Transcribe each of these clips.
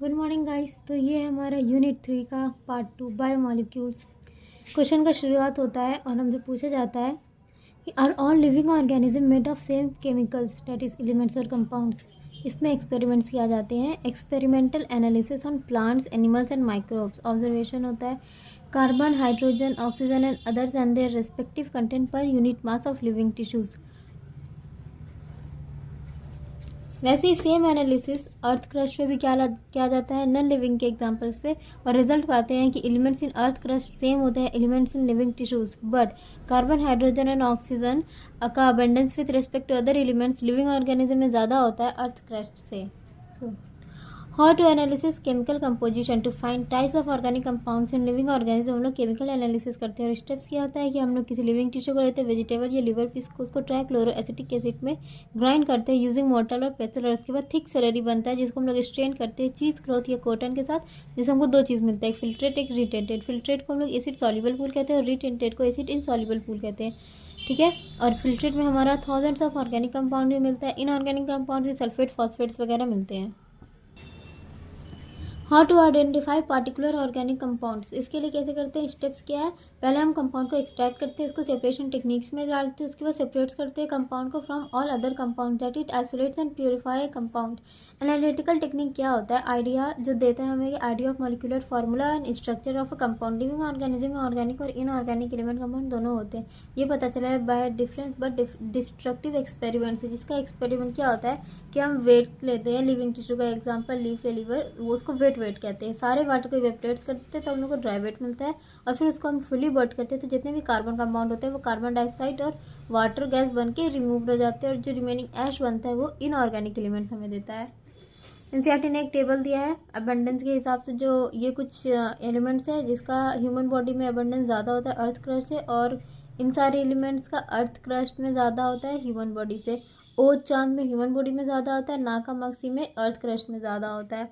Good morning guys. तो ये है हमारा यूनिट 3 का पार्ट 2 बायोमॉलिक्यूल्स। क्वेश्चन का शुरुआत होता है और हमसे पूछा जाता है कि are all living organism made of same chemicals that is elements और कंपाउंड्स। इसमें एक्सपेरिमेंट्स किया जाते हैं। Experimental analysis on plants animals and microbes. Observation होता है carbon hydrogen oxygen and others and their respective content per unit mass of living tissues. वैसे ही same analysis earth crust पे भी किया जाता है नॉन लिविंग के एग्जांपल्स पे, और रिजल्ट पाते हैं कि elements in earth crust same होते हैं elements in living tissues, but carbon hydrogen and oxygen का abundance with respect to other elements living organism में ज़्यादा होता है अर्थ क्रस्ट से। How to analysis chemical composition to find types of organic compounds in living organism. हम लोग chemical analysis करते हैं और स्टेप्स क्या होता है कि हम लोग किसी लिविंग टिश्यू को लेते हैं, वेजिटेबल या लिवर पीस को, उसको ट्राइक्लोरो एसिटिक एसिड में ग्राइंड करते हैं यूजिंग मोर्टल और पेस्टल, और उसके बाद थिक स्लरी बनता है जिसको हम लोग स्ट्रेन करते हैं चीज़ क्लॉथ या कॉटन के साथ, जिससे हमको दो चीज़ मिलता है, एक फिल्ट्रेट एक रिटेंटेड। फिल्ट्रेट को हम लोग एसिड सॉल्युबल पूल कहते हैं और रिटेंटेड को एसिड इनसॉल्युबल पूल कहते हैं। ठीक है, और फिल्ट्रेट में हमारा थाउजेंड्स ऑफ ऑर्गेनिक कंपाउंड भी मिलता है। इनऑर्गेनिक कंपाउंड से सल्फेट फॉस्फेट्स वगैरह मिलते हैं। How to identify particular organic compounds. इसके लिए कैसे करते हैं, स्टेप्स क्या है, पहले हम कंपाउंड को एक्सट्रैक्ट करते हैं, इसको सेपरेशन टेक्निक्स में डालते हैं, उसके बाद सेपरेट्स करते हैं कंपाउंड को from all other compound that it isolates and purify compound. Analytical technique क्या होता है, आइडिया जो देता है हमें, idea of molecular formula and structure of a compound. Living organism में ऑर्गेनिक और इनऑर्गेनिक एलिमेंट कंपाउंड दोनों होते हैं, ये पता चला है bye difference but destructive experiment से। जिसका एक्सपेरिमेंट क्या होता है कि हम वेट लेते हैं लिविंग टिश्यू का, एग्जाम्पल लीफ या लीवर, उसको वेट कहते हैं, सारे वाटर को इवेपोरेट करते हैं तो हम लोग को ड्राई वेट मिलता है, और फिर उसको हम फुली बर्न करते हैं तो जितने भी कार्बन कंपाउंड होते हैं वो कार्बन डाइऑक्साइड और वाटर गैस बन के रिमूव हो जाते हैं, और जो रिमेनिंग ऐश बनता है वो इनऑर्गेनिक एलिमेंट्स हमें देता है। एनसीईआरटी ने एक टेबल दिया है अबंडेंस के हिसाब से, जो ये कुछ एलिमेंट्स है जिसका ह्यूमन बॉडी में अबंडेंस ज़्यादा होता है अर्थ क्रस्ट से, और इन सारे एलिमेंट्स का अर्थ क्रस्ट में ज़्यादा होता है ह्यूमन बॉडी से। ओ चांद में ह्यूमन बॉडी में ज़्यादा होता है, नाका मक्सी में अर्थ क्रस्ट में ज़्यादा होता है।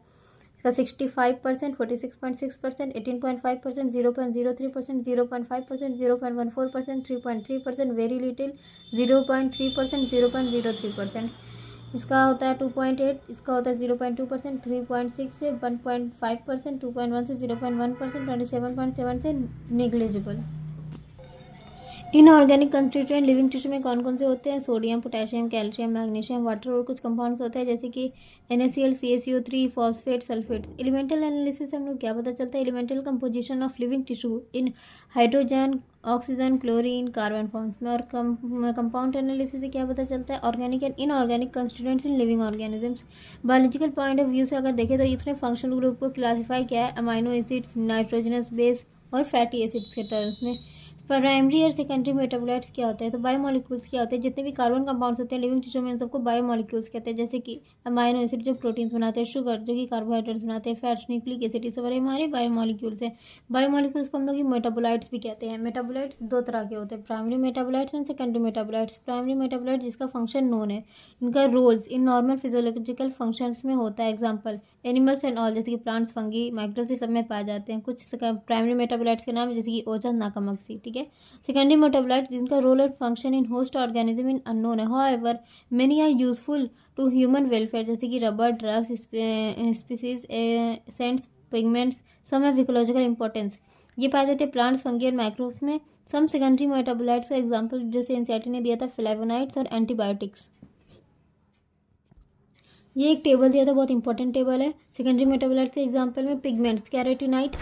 इसका 65%, 46.6%, 18.5%, 0.03%, 0.5%, 0.14%, 3.3%, वेरी लिटिल 0.3%, 0.03%। इसका होता है 2.8, इसका होता है 0.2%, 3.6 से 1.5%, 2.1 से 0.1%, 27.7 से negligible. Inorganic constituent living tissue में कौन कौन से होते हैं, sodium, potassium, calcium, magnesium, water और कुछ कंपाउंड्स होते हैं जैसे कि NaCl, CaCO3, phosphate, sulphates. Elemental analysis से हम लोग क्या पता चलता है, elemental composition of living tissue in hydrogen, oxygen, chlorine, carbon forms में। और कंपाउंड एनालिसिस से क्या पता चलता है, organic and inorganic constituents in living organisms. Biological point of view से अगर देखें तो इसने फंक्शनल ग्रुप को क्लासीफाई किया है अमाइनो एसिड्स, नाइट्रोजनस बेस और फैटी एसिड्स के टर्म्स में। प्राइमरी और सेकेंडरी मेटाबोलाइट्स क्या होते हैं, तो बायोमॉलिक्यूल्स क्या होते हैं, जितने भी कार्बन कंपाउंड्स होते हैं लिविंग टिश्यू में, इन सबको बायोमॉलिक्यूल्स कहते हैं। जैसे कि अमाइनो एसिड जो प्रोटीन्स बनाते हैं, शुगर जो कि कार्बोहाइड्रेट्स बनाते हैं, फैट्स, न्यूक्लिक एसिड, ये सब हमारे बायोमॉलिक्यूल्स हैं। बायोमॉलिक्यूल्स को हम लोग मेटाबोलाइट्स भी कहते हैं। मेटाबोलाइट्स दो तरह के होते हैं, primary metabolites and secondary metabolites. Primary metabolites जिसका फंक्शन नोन है, इनका roles in normal physiological functions में होता है, एग्जाम्पल एनिमल्स एंड ऑल, जैसे कि प्लांट्स, फंगी, माइक्रोब्स, सब में पाए जाते हैं। कुछ प्राइमरी मेटाबोलाइट्स के नाम है जैसे कि ओजन, नाकामक्सी। ठीक है, सेकेंडरी मेटाबोलाइट्स जिनका रोल और function in host organism in unknown है, however many are useful to human welfare, जैसे कि rubber, drugs, spices, scents, pigments, some have ecological importance. ये पाए जाते हैं प्लांट्स, फंगी और माइक्रोब्स में। सम सेकेंडरी मेटाबोलाइट्स का एग्जाम्पल जैसे एनसीईआरटी ने दिया था फ्लेवोनाइड्स और एंटीबायोटिक्स। ये एक टेबल दिया था, बहुत इंपॉर्टेंट टेबल है। सेकेंडरी मेटाबोलाइट्स के एग्जाम्पल में pigments, carotenoids,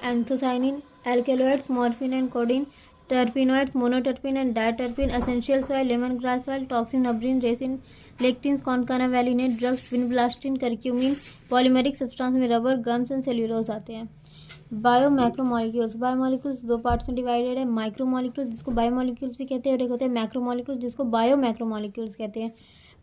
anthocyanin, alkaloids, morphine and codeine, terpenoids, monoterpene and diterpene, essential oil, lemon grass oil, toxin, abrin, resin, lectins, concanavalin, drugs, vinblastine, curcumin, polymeric substance में rubber, gums and cellulose आते हैं। Bio macromolecules, biomolecules दो parts में divided है, micromolecules जिसको biomolecules भी कहते हैं, और एक होते हैं मैक्रोमोलिक्यूल्स जिसको बायो मैक्रोमोलिक्यूल्स कहते हैं।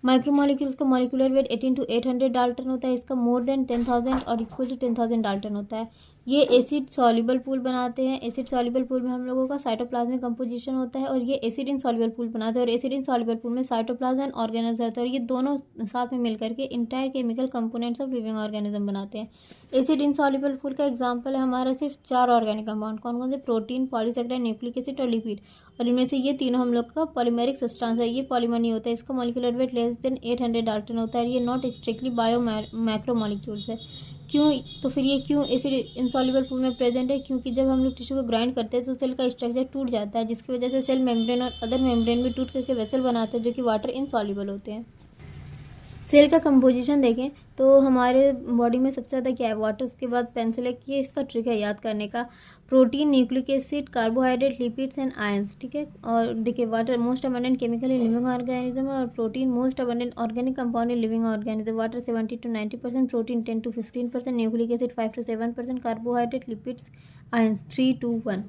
माइक्रोमोलिक्यूल्स का मॉलिक्यूलर वेट 18 to 800 डाल्टन होता है, इसका मोर देन 10,000 और इक्वल टू 10,000 डाल्टन होता है। ये एसिड सॉल्युबल पूल बनाते हैं। एसिड सॉल्युबल पूल में हम लोगों का साइटोप्लाज्मिक कंपोजिशन होता है, और ये एसिड इन सॉल्युबल पूल बनाते हैं, और एसिड इन सॉल्युबल पूल में साइटोप्लाज्म एंड ऑर्गेनल्स रहते हैं, और ये दोनों साथ में मिलकर के entire chemical components of living organism बनाते हैं। एसिड इन सॉल्युबल पूल का एग्जाम्पल है हमारा सिर्फ 4 ऑर्गेनिक कंपाउंड, कौन कौन से, प्रोटीन, पॉलीसेकेराइड, न्यूक्लिक एसिड और लिपिड। और इनमें से ये तीनों हम लोग का पॉलीमेरिक सब्सटेंस है, ये पॉलीमर नहीं होता है, इसका molecular weight less than 800 Dalton होता है, ये not strictly bio macro molecules है। क्यों? तो फिर ये क्यों एसिड इंसॉल्युबल फॉर्म में प्रेजेंट है? क्योंकि जब हम लोग टिश्यू को ग्राइंड करते हैं तो सेल का स्ट्रक्चर टूट जाता है, जिसकी वजह से सेल मेम्ब्रेन और अदर मेम्ब्रेन भी टूट करके वेसल बनाते हैं जो कि वाटर इनसॉल्युबल होते हैं। सेल का कंपोजिशन देखें तो हमारे बॉडी में सबसे ज़्यादा क्या है? वाटर, उसके बाद पेंसिल है, ये इसका ट्रिक है याद करने का। Protein, nucleic acid, carbohydrate, lipids and ions, ठीक है। और देखिए water most abundant chemical in living organism और protein most abundant organic compound in living organism. Water 70 to 90%, protein 10 to 15%, nucleic acid 5 to 7%, carbohydrate, lipids, ions 3 to 1,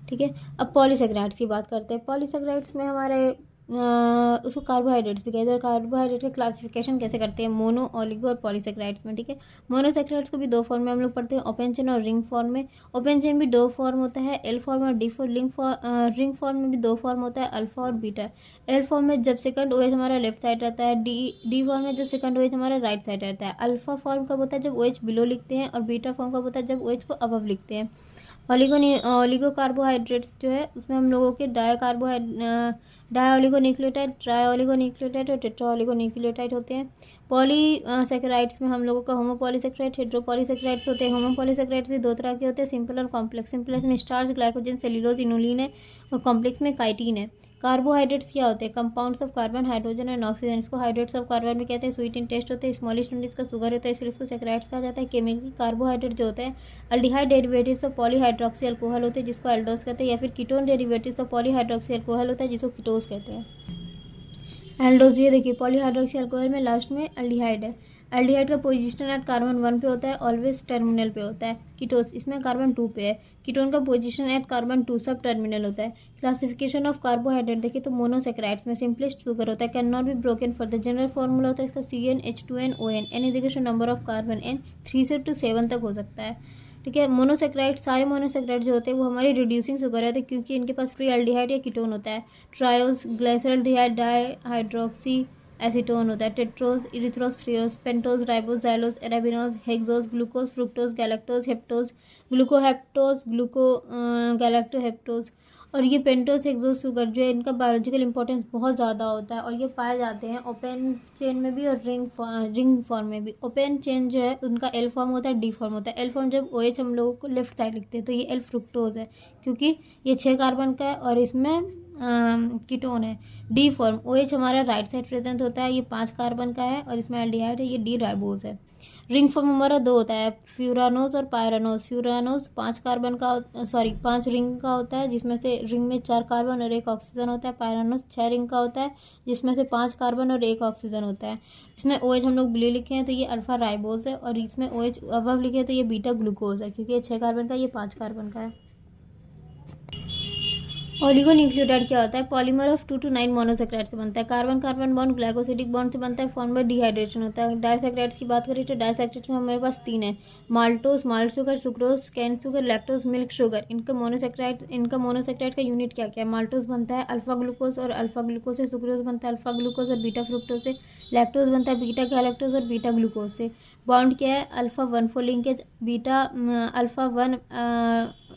ठीक है। अब polysaccharides की बात करते हैं। पॉलीसेकेराइड्स में हमारे उसको कार्बोहाइड्रेट्स भी कहते हैं। कार्बोहाइड्रेट का क्लासिफिकेशन कैसे करते हैं? मोनो, ओलिगो और पॉलीसेकेराइड्स में, ठीक है। मोनोसेकेराइड्स को भी दो फॉर्म में हम लोग पढ़ते हैं, ओपन चेन और रिंग फॉर्म में। ओपन चेन भी दो फॉर्म होता है, एल फॉर्म और डी फॉर्म। रिंग फॉर्म में भी दो फॉर्म होता है, अल्फा और बीटा। एल फॉर्म में जब सेकंड OH हमारा लेफ्ट साइड रहता है, डी फॉर्म में जब सेकंड OH हमारा राइट साइड रहता है। अल्फा फॉर्म कब होता है? जब OH बिलो लिखते हैं, और बीटा फॉर्म कब होता है? जब OH को अबव लिखते हैं। ओलिगो कार्बोहाइड्रेट्स जो है उसमें हम लोगों के डायओलिगोन्यूक्लियोटाइड, ट्राइओलिगोन्यूक्लियोटाइड और टेट्राओलिगोन्यूक्लियोटाइड होते हैं। पॉलीसेकेराइड्स में हम लोगों का होमोपॉलीसेकेराइड, हेटेरोपॉलीसेकेराइड्स होते हैं। होमोपॉलीसेकेराइड्स भी दो तरह के होते हैं, सिंपल और कॉम्प्लेक्स। सिंपल में स्टार्च, ग्लाइकोजन, सेल्यूलोज, इनुलिन है, और कॉम्प्लेक्स में काइटिन है। कार्बोहाइड्रेट्स क्या होते हैं? Compounds of carbon, hydrogen and oxygen. इसको हाइड्रेट्स ऑफ कार्बन भी कहते हैं। स्वीट इन टेस्ट होते हैं, स्मॉलिश यूनिट इसका शुगर होता है, इसलिए इसको सेकेराइड्स कहा जाता है। केमिकल कार्बोहाइड्रेट जो होता है aldehyde derivatives of polyhydroxy alcohol होते हैं, जिसको एल्डोस कहते हैं, या फिर ketone derivatives of polyhydroxy alcohol होता है, जिसको कीटोस कहते हैं। एल्डोज, ये देखिए पॉलीहाइड्रोक्सी अल्कोहल में लास्ट में एल्डिहाइड है। एल्डिहाइड का पोजीशन एट कार्बन 1 पे होता है, ऑलवेज टर्मिनल पे होता है। कीटोस, इसमें कार्बन 2 पे है। कीटोन का पोजीशन एट कार्बन 2 सब टर्मिनल होता है। क्लासिफिकेशन ऑफ कार्बोहाइड्रेट देखिए तो मोनोसेकेराइड्स में सिंपलेस्ट शुगर होता है, can not be broken further. General formula होता है इसका CnH2nOn। N is number of carbon, N 3 से 7 तक हो सकता है, ठीक है। मोनोसेकेराइड, सारे मोनोसेकेराइड जो होते हैं वो हमारी रिड्यूसिंग शुगर होते हैं, क्योंकि इनके पास फ्री एल्डिहाइड या कीटोन होता है। ट्रायोस, ग्लाइसरल्डिहाइड, डाईहाइड्रोक्सी एसीटोन होता है। Tetrose, erythrose, threose, pentose, ribose, xylose, arabinose, hexose, glucose, fructose, galactose, heptose, glucoheptose, galactoheptose. और ये पेंटोज, हेक्सोज शुगर जो है इनका बायोलॉजिकल इंपॉर्टेंस बहुत ज़्यादा होता है, और ये पाए जाते हैं ओपन चेन में भी और रिंग फॉर्म में भी। ओपन चेन जो है उनका एल फॉर्म होता है, डी फॉर्म होता है। एल फॉर्म जब OH हम लोगों को लेफ्ट साइड लिखते हैं तो ये एल फ्रुक्टोज है, क्योंकि ये 6 कार्बन का है और इसमें कीटोन है। डी फॉर्म OH हमारा राइट साइड प्रेजेंट होता है, ये 5 कार्बन का है और इसमें एल्डिहाइड है, ये डी राइबोज है। रिंग फॉर्म हमारा 2 होता है, फ्यूरानोज और पायरानोज। फ्यूरानोज 5 कार्बन का 5 रिंग का होता है, जिसमें से रिंग में 4 कार्बन और 1 ऑक्सीजन होता है। पायरानोज 6 रिंग का होता है, जिसमें से 5 कार्बन और 1 ऑक्सीजन होता है। इसमें OH हम लोग ब्लू लिखे हैं तो ये अल्फा राइबोज है, और इसमें OH अबव लिखे हैं तो ये बीटा ग्लूकोज है, क्योंकि ये 6 कार्बन का, ये 5 कार्बन का है। ओलिगोन्यूक्लियोटाइड क्या होता है? पॉलीमर ऑफ 2 to 9 मोनोसेकेराइड से बनता है। Carbon carbon bond glycosidic bond से बनता है, फॉर्म बाय डिहाइड्रेशन होता है। डाइसेकेराइड्स की बात करें तो डाइसेकेराइड्स में हमारे पास 3 है, maltose, malt sugar, sucrose, cane sugar, lactose, milk sugar. इनका मोनोसेकेराइड का यूनिट क्या क्या है? माल्टोज बनता है अल्फा ग्लूकोज, और अल्फा ग्लूकोज से। सुक्रोज बनता है अल्फा ग्लूकोज और बीटा फ्रुक्टोज से। लैक्टोज बनता है बीटा गैलेक्टोज और बीटा ग्लूकोज से। बॉन्ड क्या है? Alpha 1,4 linkage,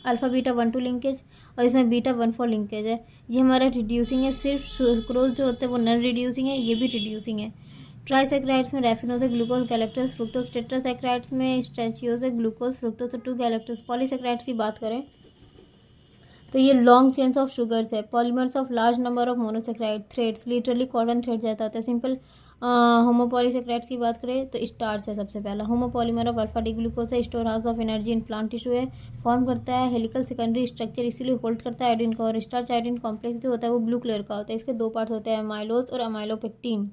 alpha beta 1,2 linkage, और इसमें बीटा 1,4 लिंकेज है। ये हमारा रिड्यूसिंग है। सिर्फ सुक्रोज जो होते हैं वो नॉन रिड्यूसिंग है, ये भी रिड्यूसिंग है। ट्राइसेकेराइड्स में रैफिनोज है, ग्लूकोज, गैलेक्टोज, फ्रुक्टोज। टेट्रासेकेराइड्स में स्ट्रेचियोज है, ग्लूकोज, फ्रुक्टोज और 2 गैलेक्टोज। पॉलीसेकेराइड्स की बात करें तो ये लॉन्ग चेन्स ऑफ शुगर्स है, polymers of large number of monosaccharide, threads, literally cotton thread जैसा होता है। सिंपल होमोपॉलीसेकेराइड्स की बात करें तो स्टार्च है सबसे पहला। Homopolymer of alpha D glucose है, store house of energy in plant tissue है, फॉर्म करता है हेलिकल सेकेंडरी स्ट्रक्चर, इसीलिए होल्ड करता है आयोडीन का। और स्टार्च आयोडीन कॉम्प्लेक्स जो होता है वो ब्लू कलर का होता है। इसके 2 पार्ट्स होते हैं, अमाइलोज और अमाइलोपेक्टिन।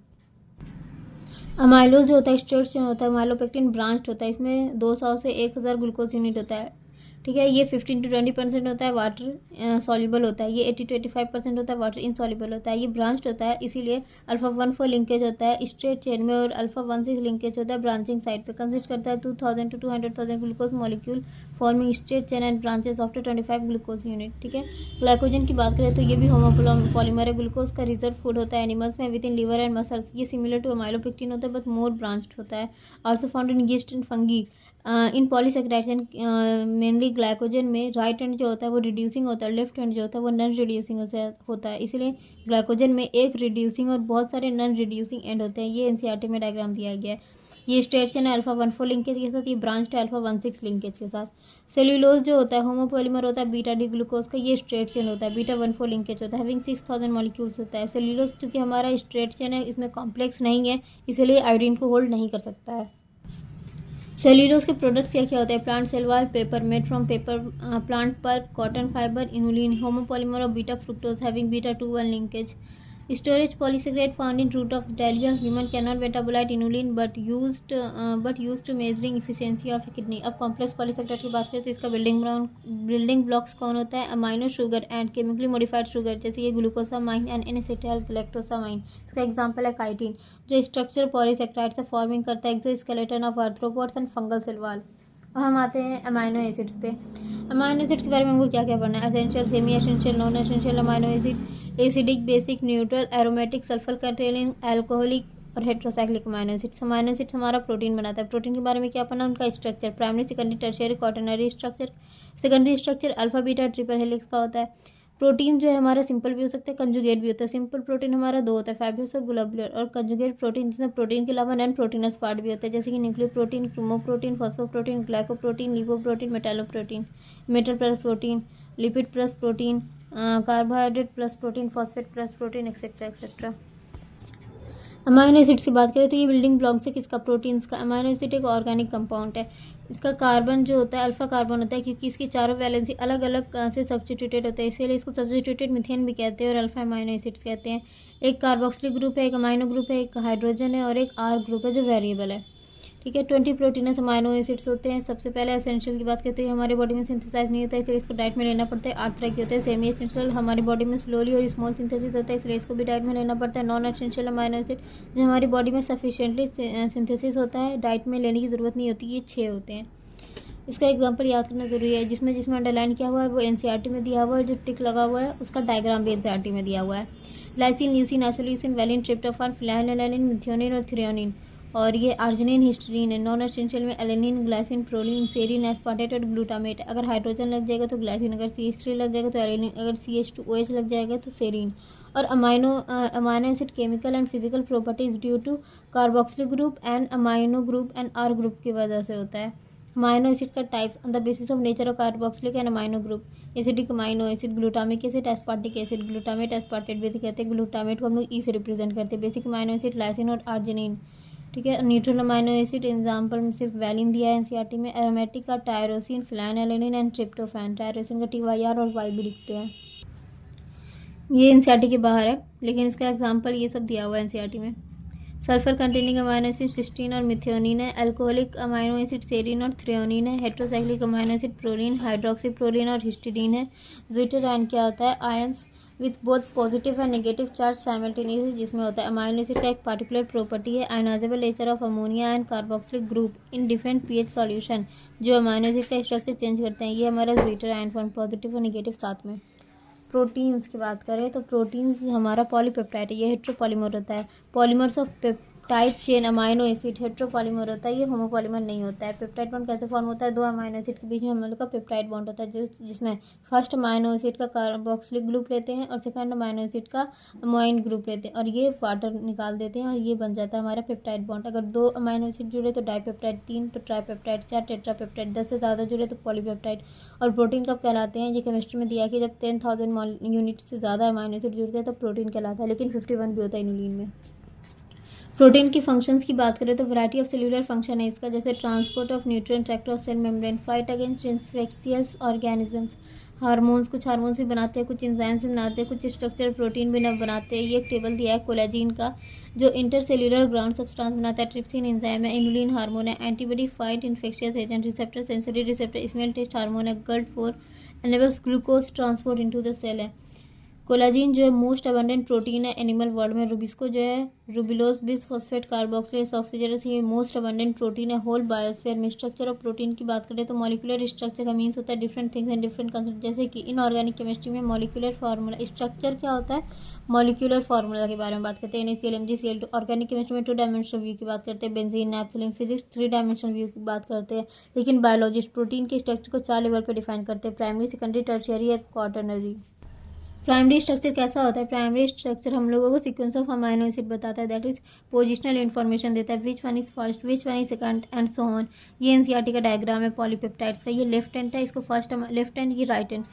अमाइलोज जो होता है स्ट्रेट चेन होता है, अमाइलोपेक्टिन ब्रांच्ड होता है, इसमें 200 से 1000 ग्लूकोज यूनिट होता है, ठीक है। ये 15 to 20% होता है वाटर सॉल्युबल होता है, ये 80 to 85% होता है वाटर इनसॉल्युबल होता है। ये ब्रांच्ड होता है, इसीलिए अल्फा 1,4 लिंकेज होता है स्ट्रेट चेन में, और अल्फा 1,6 लिंकेज होता है ब्रांचिंग साइड पे। कंसिस्ट करता है 2000 to 200,000 glucose molecule, forming straight chain and branches after 25 glucose unit, ठीक है। ग्लाइकोजन की बात करें तो ये भी होमोपॉलीमर है। ग्लूकोज का रिजर्व फूड होता है एनिमल्स में with in liver and muscles. ये सिमिलर टू अमाइलोपेक्टिन होता है बट मोर ब्रांच्ड होता है। Also found in yeast and fungi. In polysaccharides mainly glycogen में राइट हैंड जो होता है वो रिड्यूसिंग होता है, लेफ्ट हैंड जो होता है वो नॉन रिड्यूसिंग होता है। इसलिए ग्लाइकोजन में एक रिड्यूसिंग और बहुत सारे नॉन रिड्यूसिंग एंड होते हैं। ये एनसीईआरटी में डायग्राम दिया गया है। ये स्ट्रेट चेन अल्फा 1,4 लिंकेज के साथ, ये ब्रांच अल्फा 1,6 लिंकेज के साथ। सेल्यूलोज जो होता है होमोपॉलीमर होता है बीटा डी ग्लूकोज का, ये स्ट्रेट चेन होता है, बीटा 1,4 लिंकेज होता है, हैविंग 6,000 मॉलिक्यूल्स होता है। सेल्यूलोज चूँकि हमारा स्ट्रेट चेन है, इसमें कॉम्प्लेक्स नहीं है, इसलिए आयोडीन को होल्ड नहीं कर सकता है। सेल्यूलोज के प्रोडक्ट्स क्या क्या होते हैं? Plant cell wall, paper made from paper, plant pulp, cotton fibre, inulin, homopolymer of beta fructose having beta 2,1 linkage. Storage polysaccharide found in root of dahlia. Human cannot metabolite inulin but used to measuring efficiency of kidney. अब complex polysaccharide की बात करें तो इसका building blocks कौन होता है? Amino sugar and chemically modified sugar, जैसे ये ग्लूकोसामाइन एंड एन-एसिटाइल गैलेक्टोसामाइन। इसका एग्जांपल है काइटिन, जो स्ट्रक्चर पॉलीसेक्राइड से फॉर्मिंग करता है exoskeleton of arthropods and fungal cell wall. अब हम आते हैं अमाइनो एसिड्स पे। अमाइनो एसिड्स के बारे में हमको क्या क्या पढ़ना है? Essential, semi essential, non essential amino acid, acidic, basic, neutral, aromatic, sulphur containing, alcoholic और heterocyclic amino acids. Amino acids हमारा प्रोटीन बनाता है। प्रोटीन के बारे में क्या पढ़ना? उनका structure, primary, secondary, tertiary, quaternary structure. Secondary structure alpha beta triple helix का होता है। प्रोटीन जो है हमारा सिंपल भी हो सकता है, कंजुगेट भी होता है। सिंपल प्रोटीन हमारा दो होता है, फाइब्रस और ग्लोबुलर, और कंजुगेट प्रोटीन जिसमें प्रोटीन के अलावा नॉन प्रोटीनस पार्ट भी होता है, जैसे कि nucleoprotein, chromoprotein, phosphoprotein, glycoprotein, lipoprotein, metalloprotein, metal plus protein, lipid plus protein, carbohydrate plus protein, phosphate plus protein, etcetera etcetera. Amino acids की बात करें तो ये बिल्डिंग ब्लॉक्स है किसका? प्रोटीन्स का। अमाइनो एसिड एक ऑर्गेनिक कंपाउंड है। इसका कार्बन जो होता है अल्फा कार्बन होता है, क्योंकि इसकी चारों वैलेंसी अलग अलग से सब्स्टिट्यूटेड होता है, इसीलिए इसको सब्स्टिट्यूटेड मिथेन भी कहते हैं और अल्फा अमाइनो एसिड्स कहते हैं। एक कार्बोक्सिलिक ग्रुप है, एक अमाइनो ग्रुप है, एक हाइड्रोजन है और एक आर ग्रुप है जो वेरिएबल है। ठीक है, 20 प्रोटीनस अमाइनो एसिड्स होते हैं। सबसे पहले एसेंशियल की बात करते हैं, हमारे बॉडी में सिंथेसाइज नहीं होता है, इसलिए इसको डाइट में लेना पड़ता है। 8 तरह के होते हैं। सेमी एसेंशियल हमारी बॉडी में स्लोली और स्मॉल सिंथेसिस होता है, इसलिए इसको भी डाइट में लेना पड़ता है। नॉन एसेंशियल अमाइनो एसिड जो हमारी बॉडी में सफिशिएंटली सिंथेसिस होता है, डाइट में लेने की ज़रूरत नहीं होती, ये 6 होते हैं। इसका एग्जांपल याद करना जरूरी है। जिसमें अंडरलाइन किया हुआ है वो एनसीईआरटी में दिया हुआ है, जो टिक लगा हुआ है उसका डायग्राम भी एनसीईआरटी में दिया हुआ है। Lysine, leucine, isoleucine, valine, tryptophan, phenylalanine, methionine और थ्रियोनिन। और ये अर्जिनिन, हिस्टीडीन है। नॉन एसेंशियल में alanine, glycine, proline, serine, aspartate और ग्लूटामेट। अगर हाइड्रोजन लग जाएगा तो ग्लाइसिन, अगर CH3 लग जाएगा तो एलेनिन, अगर CH2OH लग जाएगा तो सेरिन। और amino acid chemical and physical properties due to carboxylic group and amino group and R group की वजह से होता है। अमाइनो एसिड का types on the basis of nature of carboxylic and amino group. Acidic amino acid, glutamic acid, aspartic acid, glutamate, aspartate भी कहते हैं। Glutamate को हम लोग ई से रिप्रेजेंट करते हैं। बेसिक अमाइनो एसिड लाइसिन और अर्जिनिन। ठीक है, न्यूट्रल अमाइनो एसिड एग्जाम्पल में सिर्फ वैलिन दिया है एनसीईआरटी में। एरोमेटिक का tyrosine, phenylalanine and tryptophan. Tyrosine का TYR और Y भी लिखते हैं। ये एनसीईआरटी के बाहर है, लेकिन इसका एग्जाम्पल ये सब दिया हुआ है एनसीईआरटी में। Sulphur containing amino acid cysteine और मिथ्योनिन है। अल्कोहलिक अमाइनो एसिड सेरिन और थ्रियोनिन है। Heterocyclic amino acid proline, hydroxyproline और हिस्टीडीन है। ज्विटर आयन क्या होता है? Ions with both positive and negative charge simultaneously, जिसमें होता है अमाइनो एसिड का एक पार्टिकुलर प्रॉपर्टी है ionisable nature of ammonia and carboxylic group in different pH solution, जो अमाइनो एसिड का स्ट्रक्चर चेंज करते हैं। ये हमारा ज्विटर आयन फॉर्म, पॉजिटिव और नेगेटिव साथ में। प्रोटीन्स की बात करें तो प्रोटीन्स हमारा पॉलीपेप्टाइड है, ये हेट्रोपॉलीमर होता है। Polymers of peptide chain amino acid heteropolymer होता है, ये होमोपॉलीमर नहीं होता है। पेप्टाइड बॉन्ड कैसे फॉर्म होता है? दो अमाइनो एसिड के बीच में हम लोग का पेप्टाइड बॉन्ड होता है, जिसमें फर्स्ट अमाइनो एसिड का कार्बोक्सिलिक ग्रुप लेते हैं और सेकंड अमाइनो एसिड का अमाइन ग्रुप लेते हैं और ये वाटर निकाल देते हैं और ये बन जाता है हमारा पेप्टाइड बॉन्ड। अगर 2 अमाइनो एसिड जुड़े तो डाइपेप्टाइड, 3 तो ट्राइपेप्टाइड, 4 टेट्रापेप्टाइड, 10 से ज़्यादा जुड़े तो पॉलीपेप्टाइड। और प्रोटीन कब कहलाते हैं? ये केमिस्ट्री में दिया कि जब 10,000 यूनिट से ज़्यादा अमाइनो एसिड जुड़ते हैं तो प्रोटीन कहलाता है, लेकिन 51 भी होता है इनुलिन में। प्रोटीन की फंक्शंस की बात करें तो वैरायटी ऑफ सेल्यूलर फंक्शन है इसका, जैसे transport of nutrient cross sell membrane, fight against infectious organisms, hormones, कुछ हार्मोन्स भी बनाते हैं, कुछ एंजाइम्स भी बनाते हैं, कुछ स्ट्रक्चर प्रोटीन भी न बनाते हैं। ये एक टेबल दिया है कोलेजिन का, जो इंटरसेल्यूलर ग्राउंड सब्सटेंस बनाता है। ट्रिप्सिन एंजाइम है, इनुलिन हार्मोन है, antibody fight infectious agent, receptor sensory receptor, smell taste hormone है, GLUT4 enables glucose transport into the cell है। कोलाजिन जो है मोस्ट अबंडेंट प्रोटीन है एनिमल वर्ल्ड में। रुबिस्को जो है रूबिलोज बिसफॉस्फेट कार्बोक्सिलेज ऑक्सीजनस, ये मोस्ट अबंडेंट प्रोटीन है होल बायोस्फीयर में। स्ट्रक्चर ऑफ प्रोटीन की बात करें तो मॉलिक्यूलर स्ट्रक्चर का मीन्स होता है different things and different concept. जैसे कि इनऑर्गेनिक केमिस्ट्री में मॉलिक्यूलर फार्मूला, स्ट्रक्चर क्या होता है, मॉलिक्यूलर फार्मूला के बारे में बात करते हैं, NaCl MgCl2। ऑर्गेनिक केमिस्ट्री में 2 डायमेंशनल व्यू की बात करते हैं, benzene naphthalene. Physics 3 dimensional view की बात करते हैं, लेकिन बायोलॉजिस्ट प्रोटीन के स्ट्रक्चर को 4 लेवल पर डिफाइन करते हैं, प्राइमरी, सेकेंडरी, टर्शियरी और क्वाटरनरी। प्राइमरी स्ट्रक्चर कैसा होता है, प्राइमरी स्ट्रक्चर हम लोगों को सीक्वेंस ऑफ अमाइनो एसिड बताता है, दैट इज पोजिशनल इन्फॉर्मेशन देता है, which one is first, which one is second and so on. ये एनसीईआरटी का डायग्राम है पॉलीपेप्टाइड्स का। ये लेफ्ट एंड है, इसको फर्स्ट लेफ्ट एंड, ये राइट एंड।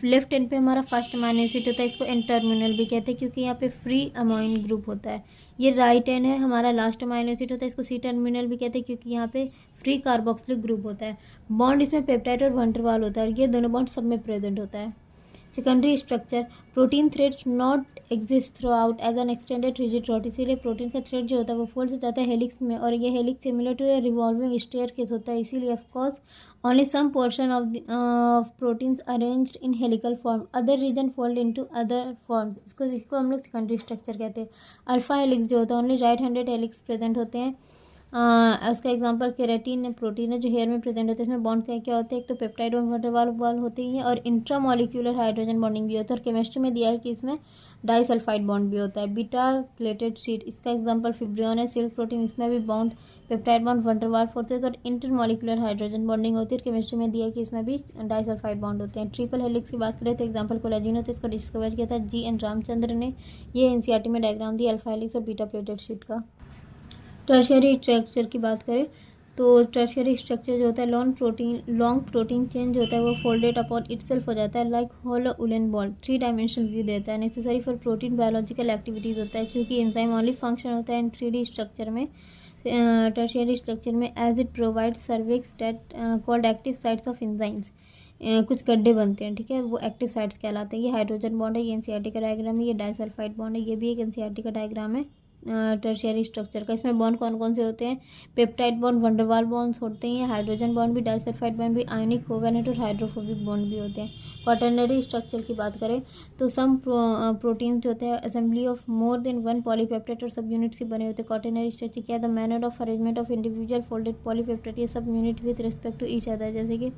लेफ्ट एंड पे हमारा फर्स्ट अमाइनो एसिड होता है, इसको एन टर्मिनल भी कहते हैं क्योंकि यहाँ पे फ्री अमाइन ग्रुप होता है। ये राइट एंड है, हमारा लास्ट अमाइनो एसिड होता है, इसको सी टर्मिनल भी कहते हैं क्योंकि यहाँ पे फ्री कार्बोक्सिलिक ग्रुप होता है। बॉन्ड इसमें पेप्टाइड और वंटर वाल होता है और ये दोनों बॉन्ड सब में प्रेजेंट होता है। Secondary structure, protein threads not exist throughout as an extended rigid rod, इसीलिए प्रोटीन का थ्रेड जो होता है वो फोल्ड हो जाता है हेलिक्स में, और ये helix similar to revolving staircase होता है, इसीलिए of course only some portion of proteins arranged in helical form, other region fold into other forms. इसको हम लोग सेकेंडरी स्ट्रक्चर कहते हैं। अल्फा हेलिक्स जो होता है only right handed helix present होते हैं। उसका एग्जांपल केराटिन प्रोटीन है जो हेयर में प्रेजेंट होता है। इसमें बॉन्ड क्या होते हैं, एक तो पेप्टाइड और वंडर वाल होते ही हैं और इंट्रामोलिक्यूलर हाइड्रोजन बॉन्डिंग भी होता है। और केमिस्ट्री में दिया है कि इसमें डाइसल्फाइड बॉन्ड भी होता है। बीटा प्लेटेड शीट, इसका एग्जांपल फिब्रियन है। सिल्क प्रोटीन, इसमें भी बॉन्ड पेप्टाइड बॉन्ड वंडर वाल होते हैं और इंटरमोलिकुलर हाइड्रोजन बॉन्डिंग होती है। केमिस्ट्री में दिया है कि इसमें भी डाइसल्फाइड बॉन्ड होते हैं। ट्रिपल हेलिक्स की बात करें तो एग्जांपल कोलाजिन होता है, इसको डिस्कवर किया था GN रामचंद्र ने। ये एनसीईआरटी में डायग्राम दिया अल्फा हेलिक्स और बीटा प्लेटेड शीट का। टर्शियरी स्ट्रक्चर की बात करें तो टर्शियरी स्ट्रक्चर जो होता है लॉन्ग प्रोटीन चेन जो होता है वो फोल्डेड अपॉन इटसेल्फ हो जाता है like hollow woollen ball. 3 dimensional view देता है, necessary for protein biological activities होता है क्योंकि एंजाइम ओनली फंक्शन होता है इन 3D स्ट्रक्चर में। टर्शियरी स्ट्रक्चर में as it provide crevices that called active sites of enzymes, कुछ गड्ढे बनते हैं, ठीक है, वो एक्टिव साइट्स कहलाते हैं। ये हाइड्रोजन बॉन्ड है, ये एनसीईआरटी का डायग्राम है। ये डाइसल्फाइड बॉन्ड है, ये भी एक एनसीईआरटी का डायग्राम है टर्शियरी स्ट्रक्चर का। इसमें बॉन्ड कौन कौन से होते हैं, पेप्टाइड बॉन्ड वंडरवाल बॉन्ड्स होते हैं, हाइड्रोजन बॉन्ड भी, डाइसल्फाइड बॉन्ड भी, आयनिक कोवेलेंट और हाइड्रोफोबिक बॉन्ड भी होते हैं। क्वाटरनरी स्ट्रक्चर की बात करें तो सम प्रोटीन्स जो होते हैं assembly of more than 1 polypeptide और सब यूनिट से बने होते हैं। क्वाटरनरी स्ट्रक्चर क्या है, the manner of arrangement of individual folded polypeptide, ये subunit with respect to each other. जैसे कि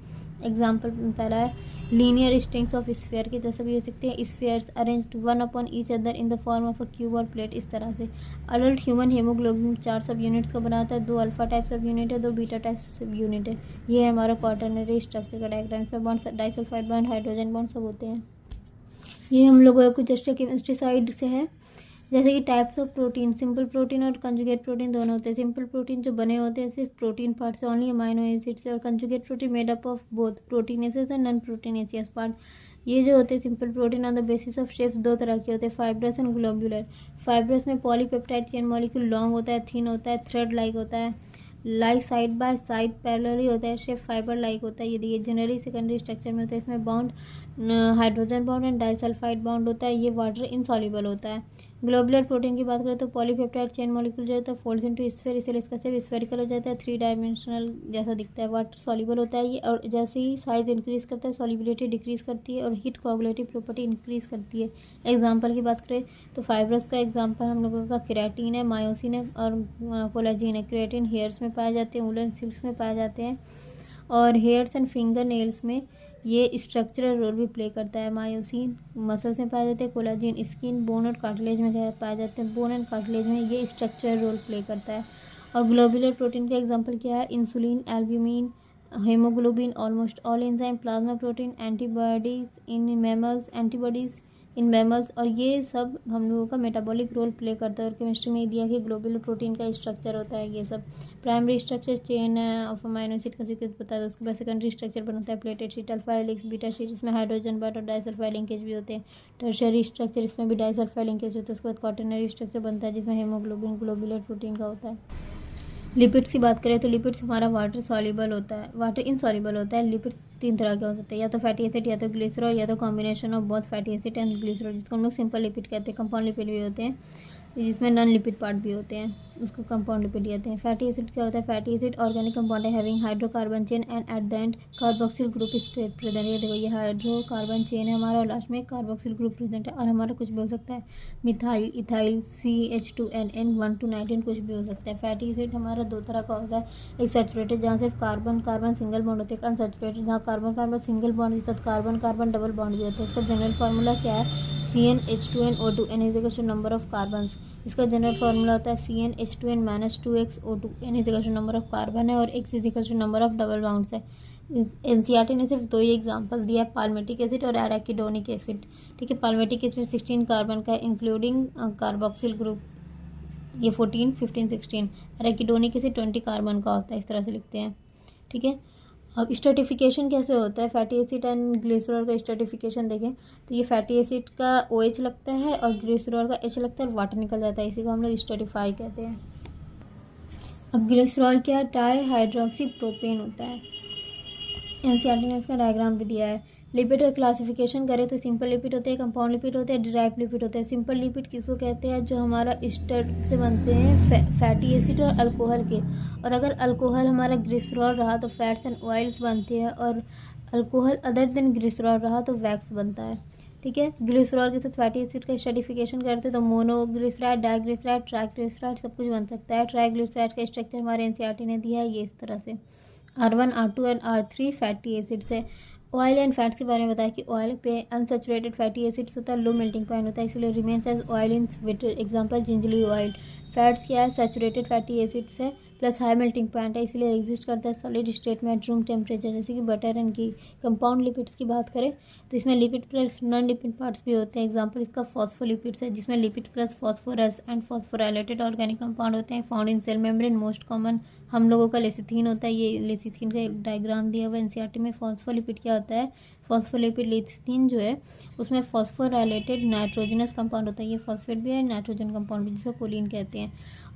एग्जाम्पल पहला है लीनियर स्ट्रिंग्स ऑफ स्फीयर की जैसे भी हो सकते हैं, spheres arranged one upon each other in the form of a cube और प्लेट, इस तरह से। अडल्ट ह्यूमन हेमोग्लोबिन 4 सब यूनिट्स का बनाता है, 2 अल्फा टाइप सब यूनिट है, 2 बीटा टाइप सब यूनिट है। ये है हमारा क्वाटरनरी स्ट्रक्चर का डायग्राम। सब bond disulphide bond hydrogen bond सब होते हैं। ये हम लोगों को जस्ट केमिस्ट्री साइड से है। जैसे कि types of protein, simple protein और कंजुगेट प्रोटीन दोनों होते हैं। सिंपल प्रोटीन जो बने होते हैं सिर्फ प्रोटीन पार्ट से, ओनली अमाइनो एसिड से, और conjugate protein made up of both proteinaceous and non proteinaceous part. ये जो होते हैं simple protein on the basis of shapes 2 तरह के होते हैं, फाइब्रस एंड ग्लोब्यूलर। फाइब्रस में पॉलीपेप्टाइड चेन मॉलिक्यूल लॉन्ग होता है, थिन होता है, थ्रेड लाइक होता है, like side by side parallelly होता है, शेप फाइबर लाइक होता है। ये जनरली सेकेंडरी स्ट्रक्चर में होता है। इसमें bond hydrogen bond and disulphide bond होता है। ये वाटर इनसॉल्युबल होता है। ग्लोबुलर प्रोटीन की बात करें तो पॉलीपेप्टाइड चेन मॉलिक्यूल जो होता है फोल्ड्स इनटू स्फीयर, इसलिए इसका शेप स्फेरिकल हो जाता है, 3 डायमेंशनल जैसा दिखता है। वाटर सॉल्युबल होता है ये, और जैसे ही साइज इंक्रीज करता है सॉल्युबिलिटी डिक्रीज करती है और हीट कोगुलेटिव प्रॉपर्टी इंक्रीज करती है। एग्जांपल की बात करें तो फाइब्रस का एग्जांपल हम लोगों का केराटिन है, मायोसिन है और कोलाजिन है। केराटिन हेयर्स में पाए जाते हैं, वुलन सिल्क्स में पाए जाते हैं, और हेयर्स एंड फिंगर नेल्स में ये स्ट्रक्चरल रोल भी प्ले करता है। मायोसिन मसल्स में पाए जाते हैं, कोलाजिन स्किन, बोन और कार्टिलेज में पाए जाते हैं। बोन एंड कार्टिलेज में ये स्ट्रक्चरल रोल प्ले करता है। और ग्लोबुलर प्रोटीन का एग्जांपल क्या है, insulin, albumin, haemoglobin, almost all enzyme, plasma protein, antibodies in mammals, और ये सब हम लोगों का मेटाबॉलिक रोल प्ले करता है। और केमिस्ट्री में दिया कि ग्लोबुलर प्रोटीन का स्ट्रक्चर होता है ये सब। Primary structure chain of amino acid का सीक्वेंस बताया था, उसके बाद सेकेंडरी स्ट्रक्चर बनता है pleated sheet, alpha helix, beta sheet, इसमें हाइड्रोजन बॉन्ड और डाइसल्फाइड लिंकेज भी होते हैं। टर्शियरी स्ट्रक्चर, इसमें भी डाइसल्फाइड लिंकेज होता है। उसके बाद क्वाटरनरी स्ट्रक्चर बनता है जिसमें हेमोग्लोबिन ग्लोबुलर प्रोटीन का होता है। लिपिड्स की बात करें तो लिपिड्स हमारा वाटर सॉल्युबल होता है, वाटर इनसॉल्युबल होता है। लिपिड्स 3 तरह के हो सकते हैं, या तो फैटी एसिड, या तो ग्लिसरॉल, या तो combination of both fatty acid and glycerol, जिसको हम लोग सिंपल लिपिड कहते हैं। कंपाउंड लिपिड भी होते हैं जिसमें नॉन लिपिड पार्ट भी होते हैं। उसको कंपाउंड लिपिड कहते हैं। फैटी एसिड क्या होता है? फैटी एसिड ऑर्गेनिक कंपाउंड है having hydrocarbon chain and at the end carboxyl group is present. ये देखो ये हाइड्रोकार्बन चेन है हमारा और लास्ट में कार्बोक्सिल ग्रुप प्रेजेंट है। और हमारा कुछ भी हो सकता है, मिथाइल, इथाइल, CH2NN 1 to 19 कुछ भी हो सकता है। फैटी एसिड हमारा दो तरह का होता है, एक सैचुरेटेड जहाँ सिर्फ कार्बन कार्बन सिंगल बॉन्ड होते हैं, अनसैचुरेटेड जहाँ कार्बन कार्बन सिंगल बॉन्ड के साथ कार्बन कार्बन डबल बॉन्ड भी होता है। इसका जनरल फार्मूला क्या है? CnH2nO2 n is equal to number of carbons. इसका जनरल फार्मूला होता है CnH2n - 2xO2 n is equal to number of carbon है और x is equal to number of double bounds है। एनसीईआरटी ने सिर्फ दो ही एग्जांपल दिया है, पाल्मेटिक एसिड और एराकिडोनिक एसिड। ठीक है, पाल्मेटिक एसिड 16 कार्बन का इंक्लूडिंग कार्बोक्सिल ग्रुप, ये 14, 15, 16। एराकिडोनिक एसिड 20 कार्बन का होता है, इस तरह से लिखते हैं। ठीक है, अब स्ट्रेटिफिकेशन कैसे होता है? फैटी एसिड एंड ग्लिसरॉल का स्ट्रेटिफिकेशन देखें तो ये फैटी एसिड का OH लगता है और ग्लिसरॉल का H लगता है और वाटर निकल जाता है, इसी को हम लोग स्ट्रेटिफाई कहते हैं। अब ग्लिसरॉल क्या है? डाई हाइड्रोक्सी प्रोपेन होता है। एनसीईआरटी ने इसका डायग्राम भी दिया है। लिपिड का क्लासिफिकेशन करें तो सिंपल लिपिड होते हैं, कंपाउंड लिपिड होते हैं, डिराइव्ड लिपिड होते हैं। सिंपल लिपिड किसको कहते हैं? जो हमारा स्टर से बनते हैं फैटी एसिड और अल्कोहल के। और अगर अल्कोहल हमारा ग्लिसरॉल रहा तो फैट्स एंड ऑयल्स बनते हैं, और अल्कोहल अदर देन ग्लिसरॉल रहा तो वैक्स बनता है। ठीक है, ग्लिसरॉल के साथ फैटी एसिड का स्ट्रेटिफिकेशन करते हैं तो मोनोग्लिसराइड, डाइग्लिसराइड, ट्राइग्लिसराइड सब कुछ बन सकता है। ट्राइग्लिसराइड का स्ट्रक्चर हमारे एनसीईआरटी ने दिया है ये इस तरह से। R1, R2 and R3 fatty acids है। ऑयल एंड फैट्स के बारे में बताया कि ऑयल पे अनसैचुरेटेड फैटी एसिड्स होता है, लो मेल्टिंग पॉइंट होता है, इसलिए remains as oil in sweeter, example gingelly oil. Fats क्या है? सैचुरेटेड फैटी एसिड्स है प्लस हाई मेल्टिंग पॉइंट है, इसलिए एग्जिस्ट करता है सॉलिड स्टेट में एट रूम टेम्परेचर, जैसे कि butter and ghee. Compound lipids की बात करें तो इसमें lipid plus non lipid parts भी होते हैं, एग्जांपल इसका फॉस्फोलिपिड्स है जिसमें lipid plus phosphorus and phosphorylated organic compound होते हैं फाउंड इन सेल मेम्ब्रेन। मोस्ट कॉमन हम लोगों का लेसिथीन होता है, ये लेसिथीन का डायग्राम दिया हुआ है एनसीईआरटी में। फॉस्फोलिपिड क्या होता है? फॉस्फोलिपिड लेसिथीन जो है उसमें फॉस्फोराइलेटेड नाइट्रोजनस कंपाउंड होता है, ये फॉस्फेट भी है, नाइट्रोजन कंपाउंड भी, जिसको कोलिन कहते हैं।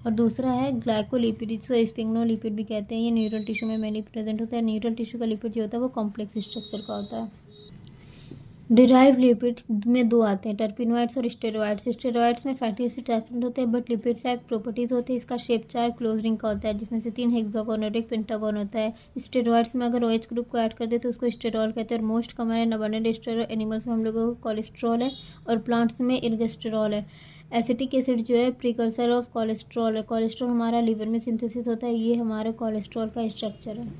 और दूसरा है ग्लाइकोलिपिड, जिसको स्पिग्नोलिपिड भी कहते हैं, ये न्यूरल टिश्यू में मेनली प्रेजेंट होता है। न्यूरल टिश्यू का लिपिड जो होता है वो कॉम्प्लेक्स स्ट्रक्चर का होता है। डिराइव लिपिड में दो आते हैं, टर्पिनोइड्स और स्टेरॉइड्स। स्टेरॉइड्स में फैटी एसिड एब्सेंट होते हैं बट लिपिड लाइक प्रॉपर्टीज होते हैं। इसका शेप 4 क्लोज रिंग का होता है जिसमें से 3 हेक्सागोन और 1 पेंटागोन होता है। स्टेरॉइड्स में अगर OH ग्रुप को ऐड कर दे तो उसको स्टेरॉल कहते हैं। और most common and abundant sterol animals में हम लोगों को कोलेस्ट्रॉल है और प्लांट्स में इर्गेस्टेरॉल है। एसिटिक एसिड जो है प्रीकर्सर ऑफ कोलेस्ट्रॉल है। कोलेस्ट्रॉल हमारा लीवर में सिंथेसिस होता है, ये हमारे कोलेस्ट्रॉल का स्ट्रक्चर है।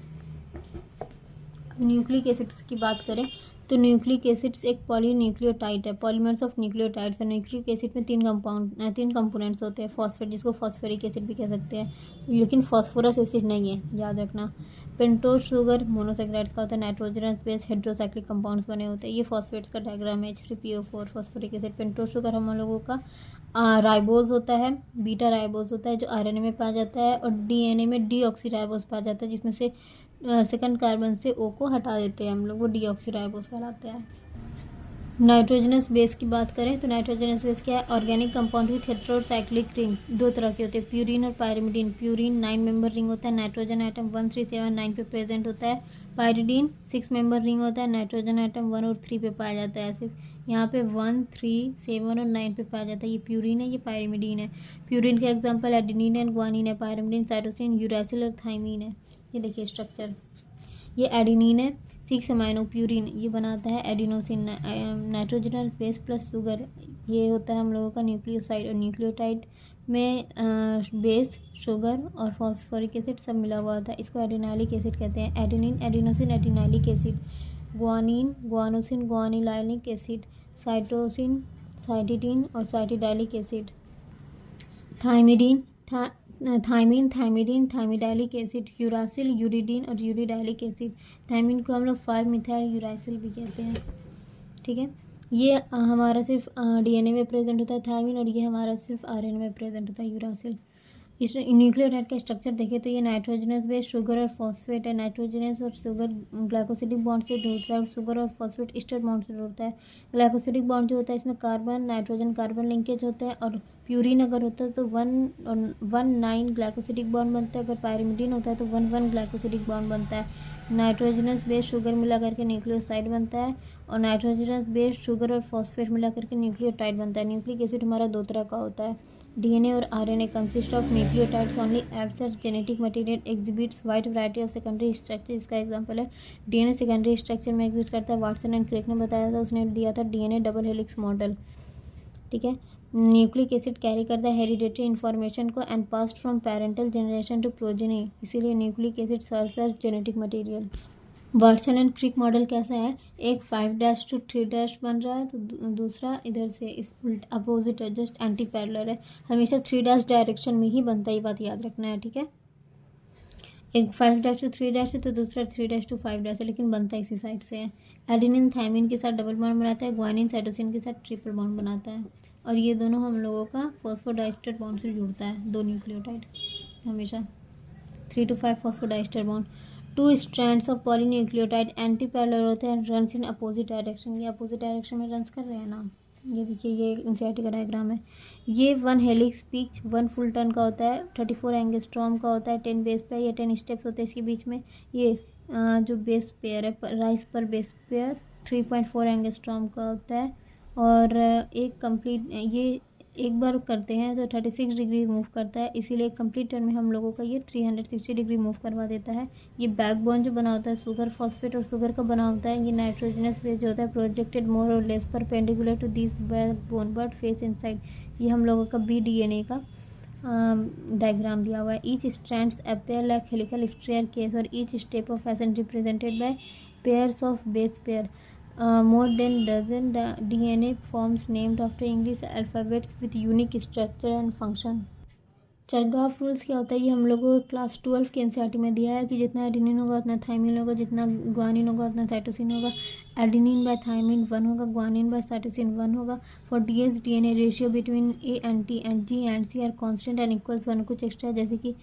न्यूक्लिक एसिड्स की बात करें तो न्यूक्लिक एसिड्स एक पॉलीन्यूक्लियोटाइड है, पॉलीमर्स ऑफ न्यूक्लियोटाइड्स है। न्यूक्लिक एसिड में 3 कंपोनेंट्स होते हैं, फॉस्फेट जिसको फॉस्फेरिक एसिड भी कह सकते हैं, लेकिन फॉस्फोरस एसिड नहीं है, याद रखना। पेंटोज शुगर मोनोसेक्राइड्स का होता है, नाइट्रोजन बेस हेड्रोसाइक्लिक कंपाउंड्स बने होते हैं। ये फॉस्फेट्स का डायग्राम है, H3PO4 phosphoric acid. Pentose sugar हम लोगों का राइबोज होता है, बीटा राइबोज होता है जो RNA में पाया जाता है, और DNA में डीऑक्सीराइबोज पाया जाता है जिसमें से सेकंड कार्बन से O को हटा देते हैं हम लोग, वो डीऑक्सीराइबोज कहलाते हैं। नाइट्रोजनस बेस की बात करें तो नाइट्रोजनस बेस क्या है? Organic compound with heterocyclic ring, दो तरह के होते हैं, प्यूरिन और पायरिमिडीन। प्यूरिन 9 मेंबर रिंग होता है, नाइट्रोजन आइटम 1, 3, 7, 9 पे प्रेजेंट होता है। पायरिडीन 6 मेंबर रिंग होता है, नाइट्रोजन आइटम 1 और 3 पे पाया जाता है। सिर्फ यहाँ पे 1, 3, 7 और 9 पे पाया जाता है। ये प्यूरिन है, ये पायरिमिडीन है। प्यूरिन का एग्जाम्पल एडेनिन एंड ग्वानिन है, पायरिमिडीन साइटोसिन, यूरासिल और थाइमीन है। ये देखिए स्ट्रक्चर, ये एडेनिन है, 6 अमाइनो प्यूरिन ये बनाता है adenosine. Nitrogenous base plus sugar ये होता है हम लोगों का न्यूक्लियोसाइड, और न्यूक्लियोटाइड में बेस शुगर और फॉस्फोरिक एसिड सब मिला हुआ होता है, इसको एडिनाइलिक एसिड कहते हैं। Adenine adenosine adenylic acid, guanine guanosine guanylic acid, cytosine cytidine और cytidylic acid. Thymidine thymine thymidine thymidylic acid, uracil uridine और यूरिडाइलिक एसिड। थाइमिन को हम लोग 5 मिथाइल यूरासिल भी कहते हैं। ठीक है, ये हमारा सिर्फ DNA में प्रेजेंट होता है थाइमिन, और ये हमारा सिर्फ RNA में प्रेजेंट होता है यूरासिल। इस न्यूक्लियोटाइड का स्ट्रक्चर देखें तो ये नाइट्रोजनस बेस शुगर और फॉस्फेट है। नाइट्रोजनस और शुगर ग्लाइकोसिडिक बॉन्ड से जुड़ता है और शुगर और फॉस्फेट ईस्टर बॉन्ड से जुड़ता है। ग्लाइकोसिडिक बॉन्ड जो होता है इसमें कार्बन नाइट्रोजन कार्बन लिंकेज होता है, और प्यूरिन अगर होता है तो 1,9 ग्लाइकोसिडिक बॉन्ड बनता है। अगर पायरिमिडीन होता है तो 1,1 ग्लाइकोसिडिक बॉन्ड बनता है। नाइट्रोजनस बेस शुगर मिला करके न्यूक्लियोसाइड बनता है, और नाइट्रोजनस बेस शुगर और फॉस्फेट मिला करके न्यूक्लियोटाइड बनता है। न्यूक्लिक एसिड हमारा दो तरह का होता है, DNA और RNA consist of nucleotides only as such genetic material exhibits wide variety of secondary structure। इसका एग्जांपल है DNA सेकेंडरी स्ट्रक्चर में एग्जिस्ट करता है। वाटसन एंड क्रिक ने बताया था, उसने दिया था DNA डबल हेलिक्स मॉडल। ठीक है, न्यूक्लिक एसिड कैरी करता है हेरिडेटरी इन्फॉर्मेशन को and passed from parental generation to progeny, इसीलिए nucleic acid serves as genetic material. Watson and Crick model कैसा है, एक 5' to 3' बन रहा है तो दूसरा इधर से इस उल्ट अपोजिट है, जस्ट एंटी पैरेलल है। हमेशा 3' डायरेक्शन में ही बनता है, ये बात याद रखना है। ठीक है, एक 5' to 3' है तो दूसरा 3' to 5' है, लेकिन बनता इसी साइड से है। एडेनिन थायमिन के साथ डबल बॉन्ड बनाता है, ग्वानिन साइटोसिन के साथ ट्रिपल बॉन्ड बनाता है, और ये दोनों हम लोगों का फॉस्फोडाइस्टर बॉन्ड से जुड़ता है, 2 न्यूक्लियोटाइड हमेशा 3 to 5 phosphodiester bond. 2 strands of polynucleotide anti parallel होते हैं, रन्स इन अपोजिट डायरेक्शन। ये अपोजिट डायरेक्शन में रन्स कर रहे हैं ना, ये देखिए, ये एनसीईआरटी का डायग्राम है। ये 1 हेलिक्स पिच 1 फुल टर्न का होता है, 34 एंगस्ट्रॉम का होता है, 10 बेस पेयर या 10 स्टेप्स होते हैं इसके बीच में। ये जो बेस पेयर है, राइस पर बेस पेयर 3.4 एंगस्ट्रॉम का होता है, और एक कंप्लीट ये एक बार करते हैं तो 36 डिग्री मूव करता है, इसीलिए कंप्लीट टर्न में हम लोगों का ये 360 डिग्री मूव करवा देता है। ये बैकबोन जो बना होता है शुगर फॉस्फेट और शुगर का बना होता है, ये नाइट्रोजनस बेस जो होता है प्रोजेक्टेड मोर और less perpendicular to this backbone but face inside. ये हम लोगों का BDNA का डायग्राम दिया हुआ है। Each strands appear like helical staircase और each step of ascent represented by pairs of base pair. More than dozen DNA forms named after English alphabets with unique structure and function। Chargaff rules क्या होता है, ये हम लोगों को class 12 के NCERT में दिया है कि जितना एडेनिन होगा उतना थायमिन होगा, जितना ग्वानिन होगा उतना साइटोसिन होगा। एडेनिन बाय थायमिन 1 होगा, ग्वानिन बाय साइटोसिन 1 होगा। For DNA ratio between A and T and G and C are constant and equals 1। कुछ एक्स्ट्रा जैसे कि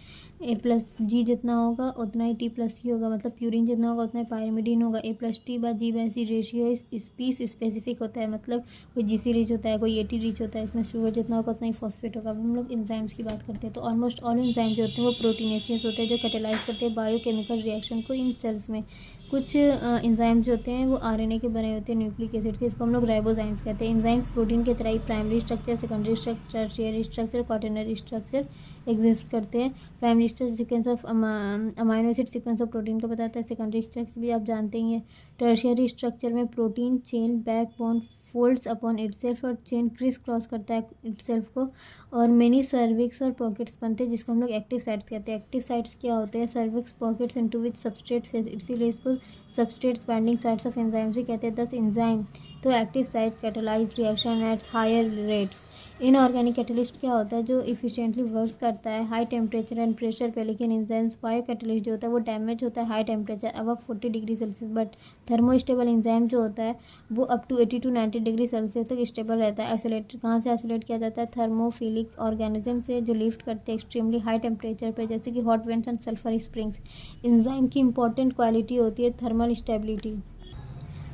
A+G जितना होगा उतना ही T+C होगा, मतलब प्यूरिन जितना होगा उतना ही पायरिमिडीन होगा। A+T/G/C रेशियो स्पीस स्पेसिफिक होता है, मतलब कोई GC रिच होता है, कोई AT रिच होता है, इसमें शुगर जितना होगा उतना ही फॉस्फेट होगा। हम लोग एंजाइम्स की बात करते हैं तो ऑलमोस्ट ऑल एंजाइम जो होते हैं वो प्रोटीनेसियस होते हैं, जो कैटेलाइज करते हैं बायोकेमिकल रिएक्शन को इन सेल्स में। कुछ एंजाइम्स जो होते हैं वो RNA के बने होते हैं, न्यूक्लिक एसिड के, इसको हम लोग राइबोजाइम्स कहते हैं। एंजाइम्स प्रोटीन के तरह ही primary structure, secondary structure, tertiary structure, quaternary structure exist करते हैं। Primary structure sequence of amino acid sequence of protein का बताता है, सेकेंडरी स्ट्रक्चर भी आप जानते ही हैं। टर्शियरी स्ट्रक्चर में protein chain backbone folds upon itself और चेन क्रिस क्रॉस करता है इटसेल्फ को, और मेनी सर्विक्स और पॉकेट्स बनते हैं जिसको हम लोग एक्टिव साइट्स कहते हैं। एक्टिव साइट्स क्या होते हैं, crevices pockets into which substrate, इसीलिए इसको substrate binding sites of enzymes भी कहते हैं। दस एंजाइम तो active site catalyze reaction at higher rates. Inorganic catalyst क्या होता है, जो इफिशिएंटली वर्क करता है हाई टेम्परेचर एंड प्रेशर पे, लेकिन एंजाइम्स बायो कैटलिस्ट जो होता है वो डैमेज होता है high temperature above 40 degree Celsius. But thermostable enzyme जो होता है वो up to 80 to 90 degree Celsius तक स्टेबल रहता है। आइसोलेट कहाँ से आइसोलेट किया जाता है, थर्मोफिलिक ऑर्गेनिज्म से, जो लिफ्ट करते हैं एक्सट्रीमली हाई टेम्परेचर पे, जैसे कि hot vents and sulphur springs. Enzyme की इंपॉर्टेंट क्वालिटी होती है थर्मल स्टेबिलिटी।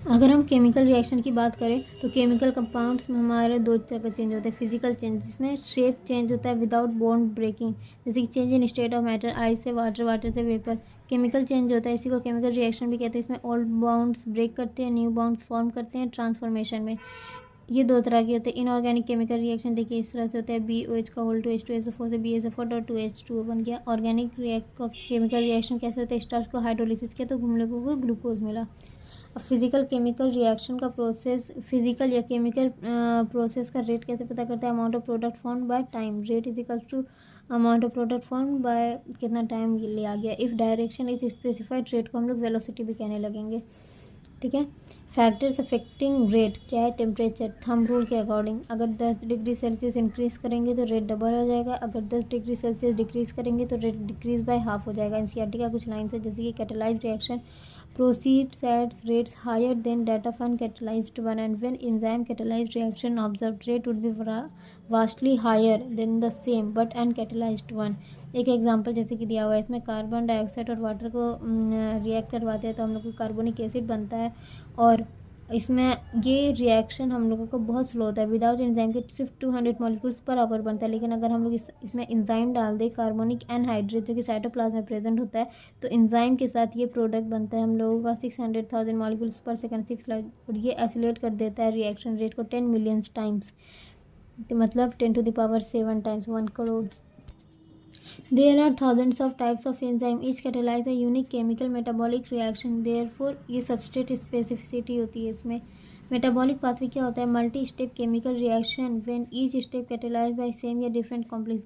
अगर हम केमिकल रिएक्शन की बात करें तो केमिकल कंपाउंड्स में हमारे 2 तरह का चेंज होता है। फिजिकल चेंज जिसमें शेप चेंज होता है विदाउट बॉन्ड ब्रेकिंग, जैसे कि change in state of matter, ice से वाटर, वाटर से वेपर। केमिकल चेंज होता है, इसी को केमिकल रिएक्शन भी कहते हैं। इसमें ओल्ड बॉन्ड्स ब्रेक करते हैं, न्यू बॉन्ड्स फॉर्म करते हैं ट्रांसफॉर्मेशन में। ये 2 तरह के होते हैं। इनऑर्गेनिक केमिकल रिएक्शन देखिए इस तरह से होता है, BOH का होल 2 H2SO4 से BSO4 और 2H2O बन गया। ऑर्गेनिक केमिकल रिएक्शन कैसे होता है, स्टार्च को हाइड्रोलिसिस किया तो हम लोगों को ग्लूकोज मिला। अब फिजिकल केमिकल रिएक्शन का प्रोसेस, फिजिकल या केमिकल प्रोसेस का रेट कैसे पता करते हैं, amount of product form by time. Rate is equals to amount of product form by कितना टाइम लिया गया। If direction is specified, rate को हम लोग वेलोसिटी भी कहने लगेंगे। ठीक है, फैक्टर्स अफेक्टिंग रेट क्या है, टेम्परेचर थंब रूल के अकॉर्डिंग अगर 10 डिग्री सेल्सियस इंक्रीज़ करेंगे तो रेट डबल हो जाएगा, अगर 10 डिग्री सेल्सियस डिक्रीज़ करेंगे तो रेट डिक्रीज़ बाय हाफ हो जाएगा। एनसीईआरटी का कुछ लाइन है जैसे कि catalyse reaction proceeds at rates higher than that of uncatalyzed one, and when enzyme catalyzed reaction observed rate would be vastly higher than the same but uncatalyzed one। एक example जैसे कि दिया हुआ है, इसमें कार्बन डाइऑक्साइड और water को react करवाते हैं तो हम लोग को कार्बोनिक एसिड बनता है, और इसमें ये रिएक्शन हम लोगों को बहुत स्लो होता है। विदाउट एंजाइम के सिर्फ 200 मॉलिक्यूल्स पर आवर बनता है, लेकिन अगर हम लोग इसमें एंजाइम डाल दें कार्बोनिक एनहाइड्रेट जो कि साइटोप्लाज्म में प्रेजेंट होता है, तो एंजाइम के साथ ये प्रोडक्ट बनता है हम लोगों का 600,000 मॉलिक्यूल्स पर सेकंड 6 लाख, और ये एसिलेट कर देता है रिएक्शन रेट को 10 मिलियंस टाइम्स। मतलब 10⁻7 times 1 crore. There are thousands of types of enzyme, each catalyze a unique chemical metabolic reaction. Therefore ये substrate specificity होती है इसमें। मेटाबॉलिक पाथवे क्या होता है? Multi step chemical reaction when each step catalyze by same या different complex.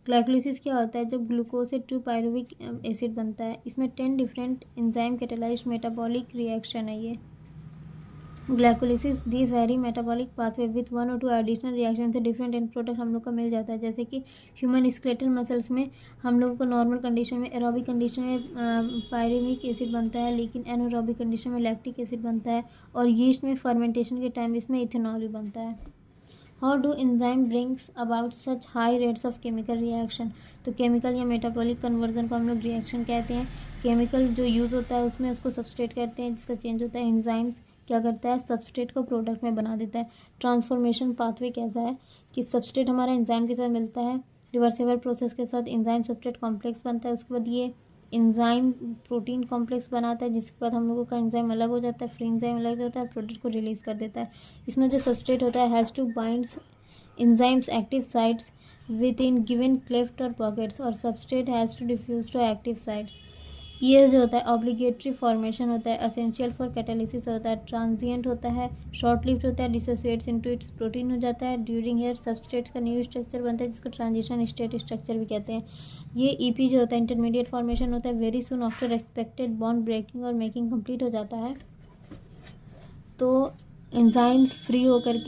Glycolysis क्या होता है? जब ग्लूकोज से 2 पायरुविक एसिड बनता है। इसमें 10 different enzyme catalysed metabolic reaction है ये glycolysis. This very metabolic pathway with 1 और 2 एडिशनल रिएक्शन से डिफरेंट एंड प्रोडक्ट हम लोग को मिल जाता है। जैसे कि ह्यूमन स्केलेटल मसल्स में हम लोगों को नॉर्मल कंडीशन में एरोबिक कंडीशन में पायरुविक एसिड बनता है, लेकिन एनारोबिक कंडीशन में लैक्टिक एसिड बनता है, और यीस्ट में फर्मेंटेशन के टाइम इसमें इथेनॉल भी बनता है। How do enzyme brings about such high rates of chemical reaction? तो केमिकल या मेटाबॉलिक कन्वर्जन को हम लोग रिएक्शन कहते हैं। केमिकल जो यूज़ होता है उसमें उसको सबस्ट्रेट कहते हैं जिसका चेंज होता है। एंजाइम्स क्या करता है? सबस्ट्रेट को प्रोडक्ट में बना देता है। ट्रांसफॉर्मेशन पाथवे कैसा है कि सबस्ट्रेट हमारा एंजाइम के साथ मिलता है, रिवर्सिबल प्रोसेस के साथ एंजाइम सबस्ट्रेट कॉम्प्लेक्स बनता है, उसके बाद ये एंजाइम प्रोटीन कॉम्प्लेक्स बनाता है, जिसके बाद हम लोगों का एंजाइम अलग हो जाता है, फ्री एंजाइम अलग हो जाता है, प्रोडक्ट को रिलीज कर देता है। इसमें जो सबस्ट्रेट होता है has to binds enzymes active sites with in given cleft और पॉकेट्स, और substrate has to diffuse to active sites. ये जो होता है ऑब्लिगेटरी फॉर्मेशन होता है, असेंशियल फॉर कैटालिसिस होता है, ट्रांजिएंट होता है, शॉर्ट लिव्ड होता है, डिसोसिएट्स इनटू इट्स प्रोटीन हो जाता है। ड्यूरिंग हेयर सबस्ट्रेट्स का न्यू स्ट्रक्चर बनता है जिसको ट्रांजिशन स्टेट स्ट्रक्चर भी कहते हैं। ये ईपी जो होता है इंटरमीडिएट फॉर्मेशन होता है, very soon after expected bond breaking और मेकिंग कंप्लीट हो जाता है। तो एंजाइम्स फ्री होकर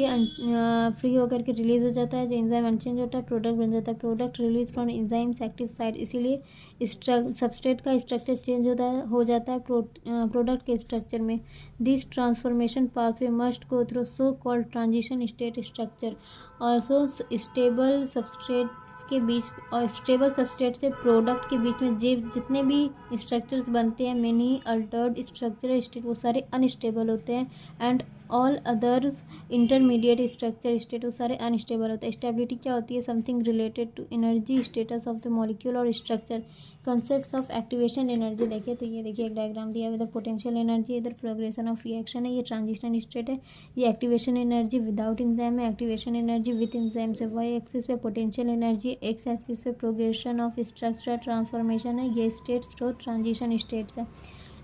के रिलीज हो जाता है। जो एंजाइम अनचेंज होता है प्रोडक्ट बन जाता है, product release from enzymes active site. इसीलिए सबस्ट्रेट का स्ट्रक्चर चेंज हो जाता है प्रोडक्ट के स्ट्रक्चर में। This transformation pathway must go through so called transition state structure. Also stable substrates के बीच और स्टेबल सबस्ट्रेट से प्रोडक्ट के बीच में जितने भी स्ट्रक्चर्स बनते हैं, मेनी अल्टर्ड स्ट्रक्चर स्टेट, वो सारे अनस्टेबल होते हैं। And all others intermediate structure state, वो सारे अनस्टेबल होते हैं। स्टेबिलिटी क्या होती है? Something related to energy status of the molecule और structure. Concepts of activation energy देखिए तो ये देखिए एक डायग्राम दिया है, इधर पोटेंशियल एनर्जी, इधर प्रोग्रेशन ऑफ रिएक्शन है, ये ट्रांजिशन स्टेट है। ये एक्टिवेशन एनर्जी विदाउट एंजाइम है, एक्टिवेशन एनर्जी विद एंजाइम से। वाई एक्सिस पे पोटेंशियल एनर्जी, एक्स एक्सिस पे प्रोग्रेशन ऑफ स्ट्रक्चर ट्रांसफॉर्मेशन है। ये स्टेट्स तो ट्रांजिशन स्टेट्स है।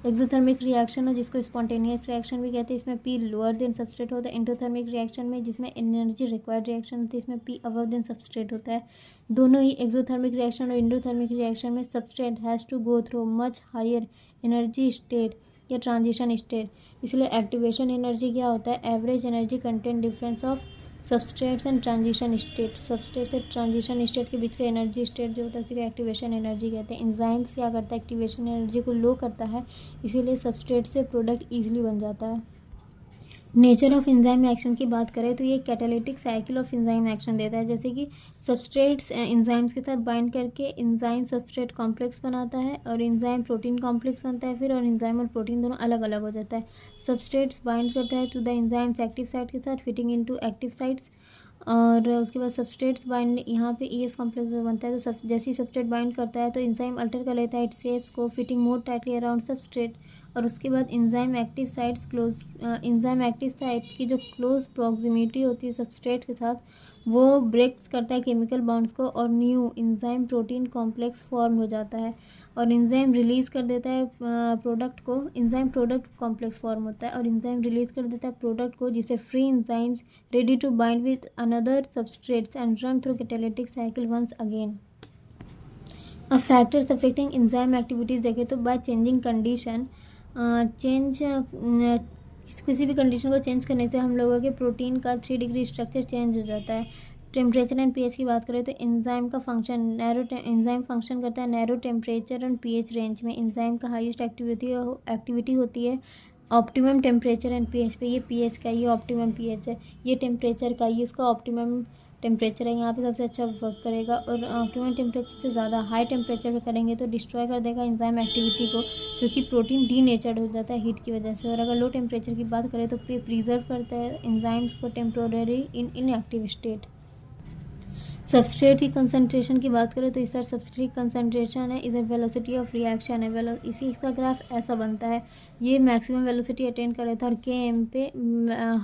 एक्सोथर्मिक रिएक्शन है जिसको स्पॉन्टेनियस रिएक्शन भी कहते हैं, इसमें पी लोअर देन सबस्ट्रेट होता है। एंडोथर्मिक रिएक्शन में जिसमें एनर्जी रिक्वायर्ड रिएक्शन होती है, इसमें पी अबव देन सबस्ट्रेट होता है। दोनों ही एक्सोथर्मिक रिएक्शन और एंडोथर्मिक रिएक्शन में substrate has to go through much higher energy state या ट्रांजिशन स्टेट। इसलिए एक्टिवेशन एनर्जी क्या होता है? Average energy content difference of substrates and transition state. Substrate से ट्रांजिशन स्टेट के बीच का एनर्जी स्टेट जो होता है उसी को एक्टिवेशन एनर्जी कहते हैं। एंजाइम्स क्या करता है? एक्टिवेशन एनर्जी को लो करता है, इसीलिए सबस्ट्रेट से प्रोडक्ट ईजिली बन जाता है। नेचर ऑफ एंजाइम एक्शन की बात करें तो ये catalytic cycle of enzyme action देता है। जैसे कि सबस्ट्रेट्स एंजाइम्स के साथ बाइंड करके एंजाइम सबस्ट्रेट कॉम्प्लेक्स बनाता है, और एंजाइम प्रोटीन कॉम्प्लेक्स बनता है फिर, और एंजाइम और प्रोटीन दोनों अलग अलग हो जाता है। सबस्ट्रेट्स बाइंड करता है to the enzymes active site के साथ, फिटिंग इनटू एक्टिव साइट्स, और उसके बाद सबस्ट्रेट्स बाइंड यहाँ पे ईएस कॉम्प्लेक्स में बनता है। तो जैसे ही सबस्ट्रेट बाइंड करता है तो एंजाइम अल्टर कर लेता है इट शेप्स को, फिटिंग मोर टाइटली अराउंड सबस्ट्रेट, और उसके बाद एंजाइम एक्टिव साइट्स की जो क्लोज प्रॉक्सिमिटी होती है सबस्ट्रेट के साथ, वो ब्रेक्स करता है केमिकल बॉन्ड्स को, और new enzyme protein complex form हो जाता है, और एंजाइम रिलीज कर देता है प्रोडक्ट को। एंजाइम प्रोडक्ट कॉम्प्लेक्स फॉर्म होता है और एंजाइम रिलीज कर देता है प्रोडक्ट को, जिसे free enzymes ready to bind with another substrates and run through catalytic cycle once again. अब फैक्टर्स अफेक्टिंग एंजाइम एक्टिविटीज़ देखें तो बाय चेंजिंग कंडीशन किसी भी कंडीशन को चेंज करने से हम लोगों के प्रोटीन का 3 डिग्री स्ट्रक्चर चेंज हो जाता है। टेम्परेचर एंड पीएच की बात करें तो एंजाइम फंक्शन करता है narrow temperature and pH range में। एंजाइम का हाईएस्ट एक्टिविटी होती है ऑप्टिमम टेम्परेचर एंड पीएच पे। ये पीएच का, ये ऑप्टिमम पीएच है, ये टेम्परेचर का, ये इसका ऑप्टिमम टेम्परेचर है, यहाँ पे सबसे अच्छा वर्क करेगा। और ऑप्टिमम टेम्परेचर से ज़्यादा हाई टेम्परेचर पे करेंगे तो डिस्ट्रॉय कर देगा एंजाइम एक्टिविटी को, क्योंकि प्रोटीन डीनेचर्ड हो जाता है हीट की वजह से। और अगर लो टेम्परेचर की बात करें तो प्रिजर्व करता है एंजाइम्स को टेम्पोररी इन इनएक्टिव स्टेट। सबस्ट्रेट की कंसंट्रेशन की बात करें तो इस तरह सबस्ट्रेट कंसंट्रेशन है is a velocity of reaction है, इसी का ग्राफ ऐसा बनता है। ये मैक्सिमम वेलोसिटी अटेन कर रहा था और के एम पे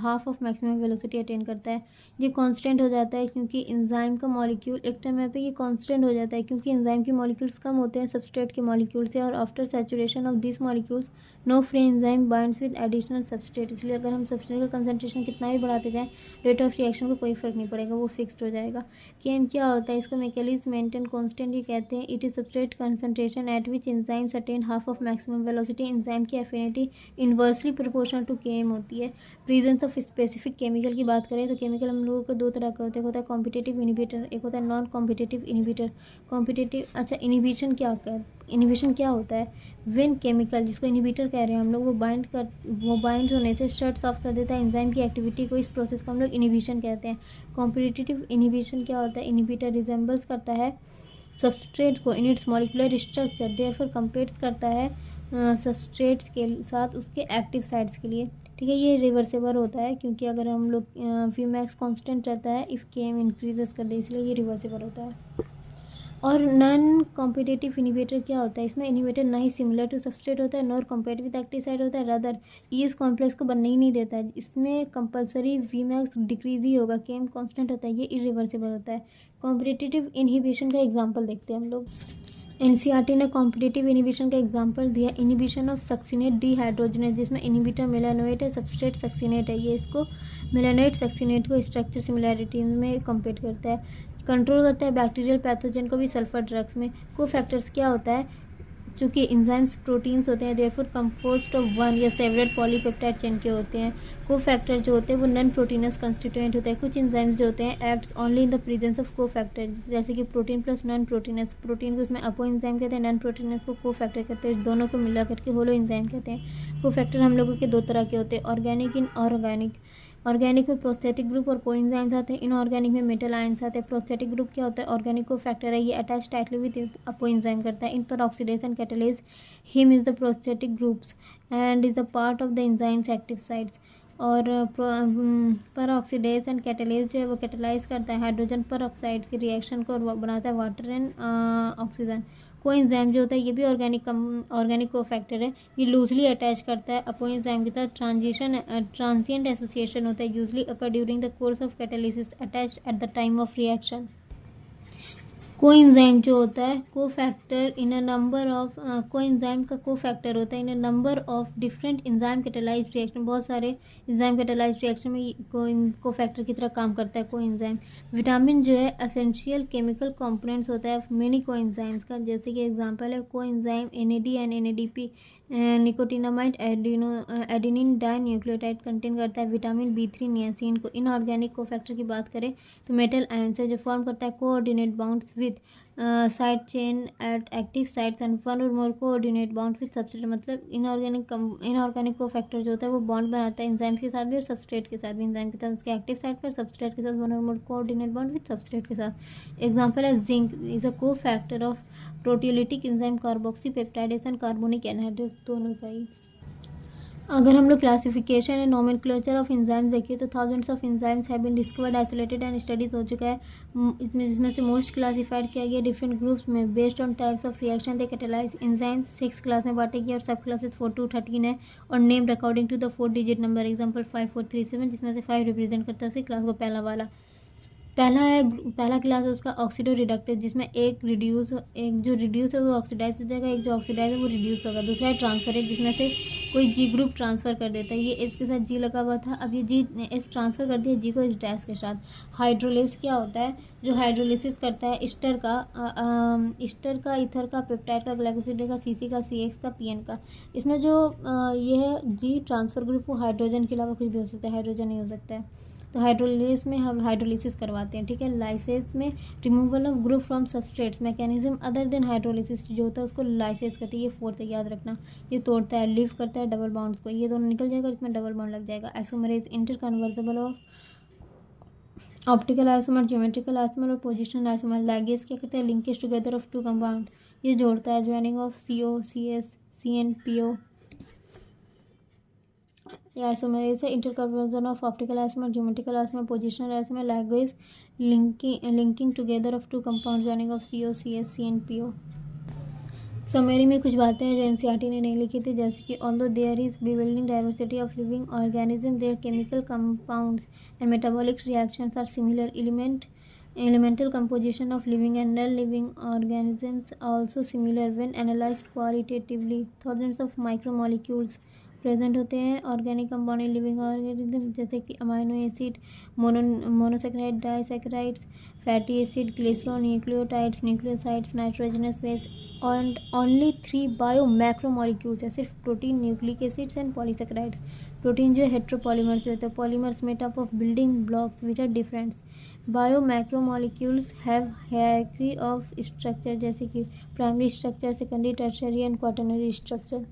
half of maximum velocity attain करता है। ये कांस्टेंट हो जाता है क्योंकि एंजाइम का मॉलिक्यूल एक टाइम पे ये कांस्टेंट हो जाता है क्योंकि एंजाइम के मॉलिक्यूल्स कम होते हैं सबस्ट्रेट के मॉलिक्यूल से, और after saturation of this molecules no free enzyme binds with additional substrate. इसलिए अगर हम सबस्ट्रेट का कंसंट्रेशन कितना भी बढ़ाते जाएं रेट ऑफ रिएक्शन को कोई फर्क नहीं पड़ेगा, वो फिक्स्ड हो जाएगा। केम क्या होता है, इसको मैकेलिस मेंटेन कांस्टेंट ये कहते हैं। It is substrate concentration eight which enzymes attain half of maximum velocity. Enzyme की एफिनिटी इन्वर्सली प्रोपोर्शनल टू केम होती है। प्रेजेंस ऑफ स्पेसिफिक केमिकल की बात करें तो केमिकल हम लोगों को दो तरह के होते हैं, एक होता है कॉम्पिटिटिव इनिबिटर, एक होता है नॉन कॉम्पिटिटिव इनिबिटर। कॉम्पिटिटिव अच्छा इनिबिशन इनिबिशन क्या होता है, व्हेन केमिकल जिसको इनिबिटर कह रहे हैं हम लोग वो बाइंड होने से शट्स ऑफ कर देता है एंजाइम की एक्टिविटी को। इस प्रोसेस को हम लोग इनिबिशन कहते हैं। कॉम्पिटिटिव इनिबिशन क्या होता है, इनिबिटर रिजेंबल्स करता है सबस्ट्रेट को in its molecular structure, therefore competes करता है सबस्ट्रेट्स के साथ उसके एक्टिव साइट्स के लिए। ठीक है, ये रिवर्सेबल होता है क्योंकि अगर हम लोग वी मैक्स कॉन्स्टेंट रहता है इफ़ के एम इंक्रीजेस कर दे, इसलिए ये रिवर्सेबल होता है। और नॉन कॉम्पिटिटिव इनिबिटर क्या होता है, इसमें इनिबिटर ना ही सिमिलर टू सबस्ट्रेट होता है nor compete with active site होता है, रादर इस कॉम्प्लेक्स को बनने ही नहीं देता है। इसमें कंपलसरी वी मैक्स डिक्रीज ही होगा, केम कांस्टेंट होता है, ये इरिवर्सिबल होता है। कॉम्पिटिटिव इनहिबिशन का एग्जांपल देखते हैं हम लोग। एनसीईआरटी ने कॉम्पिटिटिव इनिबिशन का एग्जांपल दिया इनिबिशन ऑफ सक्सिनेट डीहाइड्रोजनेज, जिसमें इनिबिटर मेलानोएट है, सबस्ट्रेट सक्सिनेट है। ये इसको मेलानोएट सक्सिनेट को स्ट्रक्चर सिमिलैरिटी में कंपेयर करता है। कंट्रोल करता है बैक्टीरियल पैथोजन को भी सल्फर ड्रग्स में। को फैक्टर्स क्या होता है, चूँकि एंजाइम्स प्रोटीन्स होते हैं देयरफॉर कंपोज्ड ऑफ वन या सेवरल पॉलीपेप्टाइड चेन के होते हैं। को फैक्टर जो होते हैं वो नॉन प्रोटीनस कंस्टिट्यूएंट होते हैं। कुछ एंजाइम्स जो होते हैं acts only in the presence of को फैक्टर, जैसे कि protein plus non proteins. Protein को उसमें अपो एंजाइम कहते हैं, नॉन प्रोटीनस को को फैक्टर कहते हैं, दोनों को मिला करके होलो एंजाइम कहते हैं। को फैक्टर हम लोगों के दो तरह के होते हैं, ऑर्गेनिक इन ऑर्गेनिक। ऑर्गेनिक में प्रोस्थेटिक ग्रुप और कोएंजाइम्स आते हैं, इनऑर्गेनिक में मेटल आयंस आते हैं। प्रोस्थेटिक ग्रुप क्या होता है, ऑर्गेनिक को फैक्टर है, ये अटैच टाइटली विद अपोएंजाइम करता है। इन पर oxidation catalyst him is the prosthetic groups and is the part of the enzymes active sites. और पर ऑक्सीडेशन कैटलिस्ट जो है वो कैटलाइज करता है हाइड्रोजन पर ऑक्साइड्स की रिएक्शन को और बनाता है वाटर एंड ऑक्सीजन। कोएंजाइम जो होता है ये भी ऑर्गेनिक को फैक्टर है, ये लूजली अटैच करता है अपोएंजाइम के साथ। ट्रांजिएंट एसोसिएशन होता है, usually occur during the course of catalysis, attached at the time of reaction. Coenzyme जो होता है cofactor in a number of coenzyme का को फैक्टर होता है in a number of different enzyme catalysed reaction. बहुत सारे enzyme catalysed reaction में को फैक्टर की तरह काम करता है कोएंजाइम। विटामिन जो है एसेंशियल केमिकल कंपोनेंट्स होता है मेनी कोएंजाइम्स का, जैसे कि एग्जांपल है coenzyme NAD and NADP. Nicotinamide adenine dinucleotide contain करता है विटामिन B3 नियासिन को। इनऑर्गेनिक को फैक्टर की बात करें तो मेटल आयंस है जो फॉर्म करता है coordinate bounds with side chain at active sites and one और more coordinate bound with substrate. मतलब इनऑर्गेनिक को फैक्टर जो होता है वो बॉन्ड बनाता है एंजाइम के साथ भी और सबस्ट्रेट के साथ भी। एंजाइम के साथ उसके एक्टिव साइट पर, सबस्ट्रेट के साथ वन और more coordinate bound with substrate के साथ। एग्जांपल है zinc is a cofactor of proteolytic enzyme carboxypeptidase and carbonic anhydrase दोनों का ही। अगर हम लोग classification and nomenclature of enzymes देखिए तो thousands of enzymes have been discovered isolated and studies हो चुका है। जिसमें से मोस्ट क्लासिफाइड किया गया डिफरेंट ग्रुप्स में based on types of reaction they catalyze enzymes 6 class में बांटे गए और सब क्लासेस 4 to 13 है और named according to the 4 digit number. Example 5437 जिसमें से 5 रिप्रेजेंट करता है उसी क्लास को पहला वाला। पहला क्लास है उसका ऑक्सीडो रिडक्टेज, जिसमें एक जो रिड्यूस है वो ऑक्सीडाइज हो जाएगा, एक जो ऑक्सीडाइज है वो रिड्यूस होगा। दूसरा है ट्रांसफरेज जिसमें से कोई जी ग्रुप ट्रांसफर कर देता है, ये एस के साथ जी लगा हुआ था, अब ये जी एस ट्रांसफर कर दिया जी को एस डैश के साथ। हाइड्रोलिस क्या होता है, जो हाइड्रोलिसिस करता है ईस्टर का ईथर का पेप्टाइड का ग्लाइकोसिड का सीसी का सीएक्स का पीएन का। इसमें जो ये है जी ट्रांसफर ग्रुप वो हाइड्रोजन के अलावा कुछ भी हो सकता है, हाइड्रोजन नहीं हो सकता है। तो हाइड्रोलिसिस में हम हाइड्रोलिसिस करवाते हैं, ठीक है। लाइसेस में removal of group from substrates mechanism other than hydrolysis जो होता है उसको लाइसेस कहते हैं। ये 4th याद रखना, ये तोड़ता है लीव करता है डबल बॉन्ड्स को, ये दोनों निकल जाएगा इसमें डबल बॉन्ड लग जाएगा। Isomerase interconvertible of optical isomer, geometrical isomer और पोजिशनल आइसोमर। लैगेज क्या करता है, लिंकेज टुगेदर ऑफ 2 कंपाउंड, ये जोड़ता है joining of CO CS CN PO। ये आइसोमेरेज है, interconversion of optical isomer, geometrical isomer, positional isomer, likewise linking together of two compound joining of CO, CS, C and PO। Summary में कुछ बातें हैं जो एनसीईआरटी ने नहीं लिखी थी, जैसे कि although there is building diversity of living organism, their chemical compounds and metabolic reactions are similar, elemental composition of living and non-living organisms also similar when analyzed qualitatively। thousands of micromolecules present होते हैं organic compound in living organism, जैसे कि amino acid, monosaccharide, disaccharides, fatty acid, glycerol, nucleotides, nucleosides, nitrogenous base and only 3 biomacromolecules है, सिर्फ protein, nucleic acids and polysaccharides. Protein जो है heteropolymers जो होते हैं, polymers made up of building blocks which are different. Biomacromolecules have hierarchy of structure, जैसे कि primary structure, secondary, tertiary and quaternary structure.